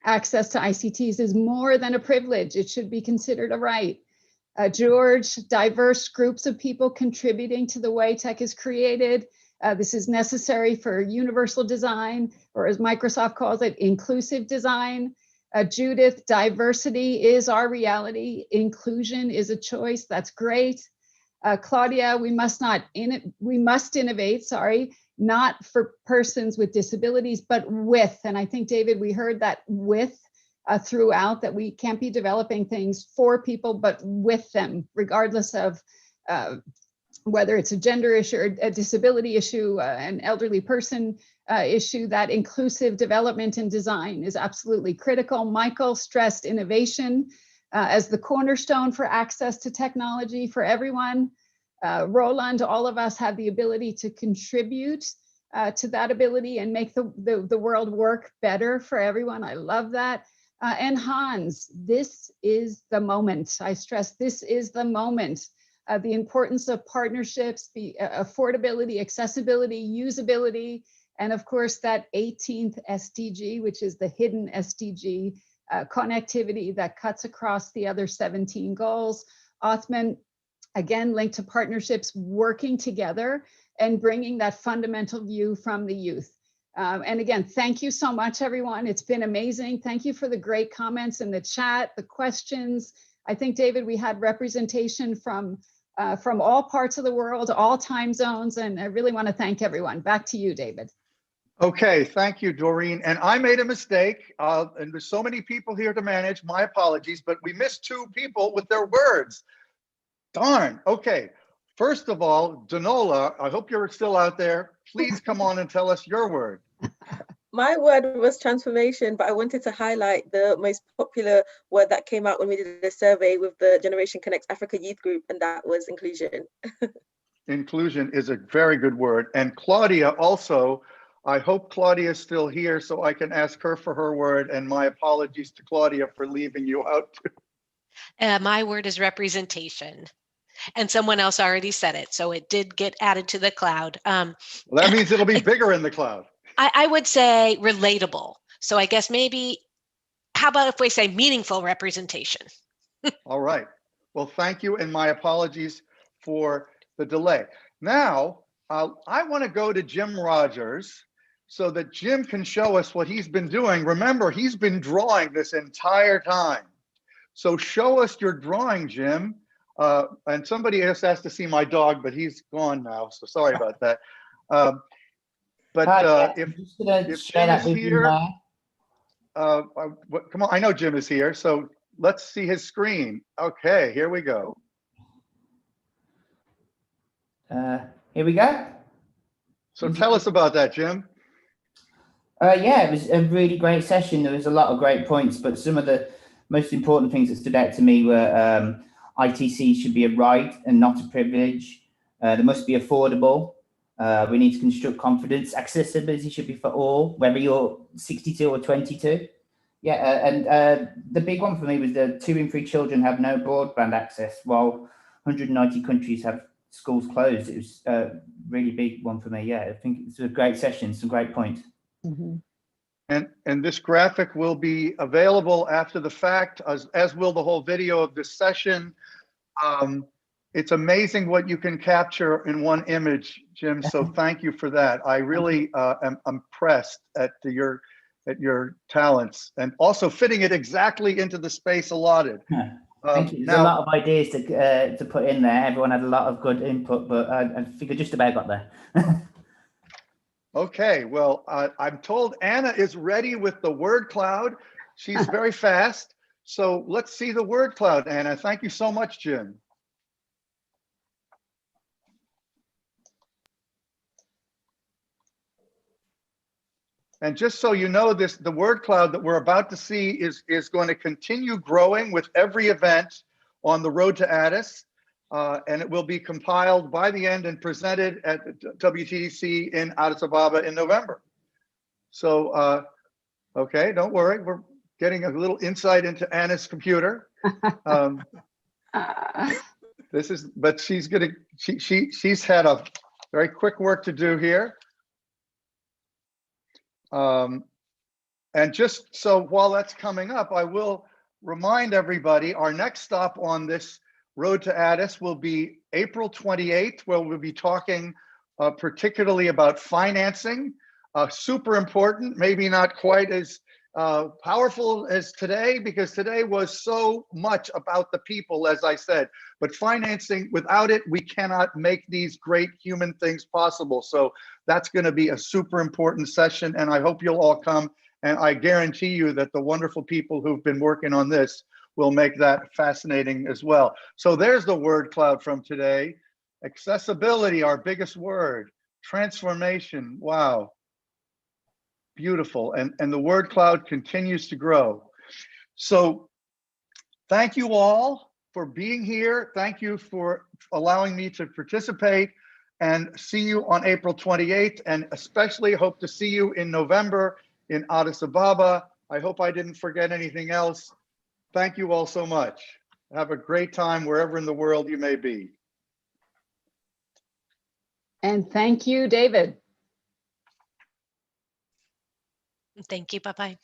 access to ICTs is more than a privilege. It should be considered a right. George, diverse groups of people contributing to the way tech is created. This is necessary for universal design, or as Microsoft calls it, inclusive design. Judith, diversity is our reality. Inclusion is a choice. That's great. Claudia, we must innovate, not for persons with disabilities, but with, and I think, David, we heard that with throughout, that we can't be developing things for people, but with them, regardless of whether it's a gender issue, or a disability issue, an elderly person issue. That inclusive development and design is absolutely critical. Michael stressed innovation as the cornerstone for access to technology for everyone. Roland, all of us have the ability to contribute to that ability and make the world work better for everyone. I love that. And Hans, this is the moment. I stress, this is the moment. The importance of partnerships, the affordability, accessibility, usability, and of course that 18th SDG, which is the hidden SDG, connectivity that cuts across the other 17 goals. Othman, again, linked to partnerships, working together and bringing that fundamental view from the youth. And again, thank you so much, everyone. It's been amazing. Thank you for the great comments in the chat, the questions. I think, David, we had representation from all parts of the world, all time zones, and I really want to thank everyone. Back to you, David. Okay, thank you, Doreen. And I made a mistake, and there's so many people here to manage. My apologies, but we missed 2 people with their words. Darn. Okay. First of all, Danola, I hope you're still out there. Please come on and tell us your word. My word was transformation, but I wanted to highlight the most popular word that came out when we did a survey with the Generation Connect Africa Youth Group, and that was inclusion. Inclusion is a very good word. And Claudia also, I hope Claudia is still here so I can ask her for her word, and my apologies to Claudia for leaving you out too. My word is representation. And someone else already said it, so it did get added to the cloud. Well, that means it'll be bigger in the cloud. I would say relatable. So I guess maybe, how about if we say meaningful representation? All right. Well, thank you, and my apologies for the delay. Now, I want to go to Jim Rogers so that Jim can show us what he's been doing. Remember, he's been drawing this entire time. So show us your drawing, Jim. And somebody else has to see my dog, but he's gone now, so sorry about that. If Jim is here, come on, I know Jim is here, so let's see his screen. Okay, here we go. Here we go. So tell us about that, Jim. Yeah, it was a really great session. There was a lot of great points, but some of the most important things that stood out to me were ITC should be a right and not a privilege. They must be affordable. We need to construct confidence. Accessibility should be for all, whether you're 62 or 22. Yeah, and the big one for me was that 2 in 3 children have no broadband access, while 190 countries have schools closed. It was a really big one for me. Yeah, I think it's a great session, some great points. Mm-hmm. And this graphic will be available after the fact, as will the whole video of this session. It's amazing what you can capture in one image, Jim. So thank you for that. I really am impressed at your talents, and also fitting it exactly into the space allotted. Thank you. There's a lot of ideas to put in there. Everyone had a lot of good input, but I think I just about got there. Okay, well, I'm told Anna is ready with the word cloud. She's very fast. So let's see the word cloud, Anna. Thank you so much, Jim. And just so you know, the word cloud that we're about to see is going to continue growing with every event on the road to Addis. And it will be compiled by the end and presented at WTDC in Addis Ababa in November. So, okay, don't worry. We're getting a little insight into Anna's computer. But she's had a very quick work to do here. And just so while that's coming up, I will remind everybody our next stop on this Road to Addis will be April 28th, where we'll be talking particularly about financing. Super important, maybe not quite as powerful as today, because today was so much about the people, as I said. But financing, without it, we cannot make these great human things possible. So that's going to be a super important session, and I hope you'll all come And I guarantee you that the wonderful people who've been working on this will make that fascinating as well. So there's the word cloud from today. Accessibility, our biggest word. Transformation, wow. Beautiful, and the word cloud continues to grow. So thank you all for being here. Thank you for allowing me to participate, and see you on April 28th, and especially hope to see you in November in Addis Ababa. I hope I didn't forget anything else. Thank you all so much. Have a great time wherever in the world you may be. And thank you, David. Thank you. Bye-bye.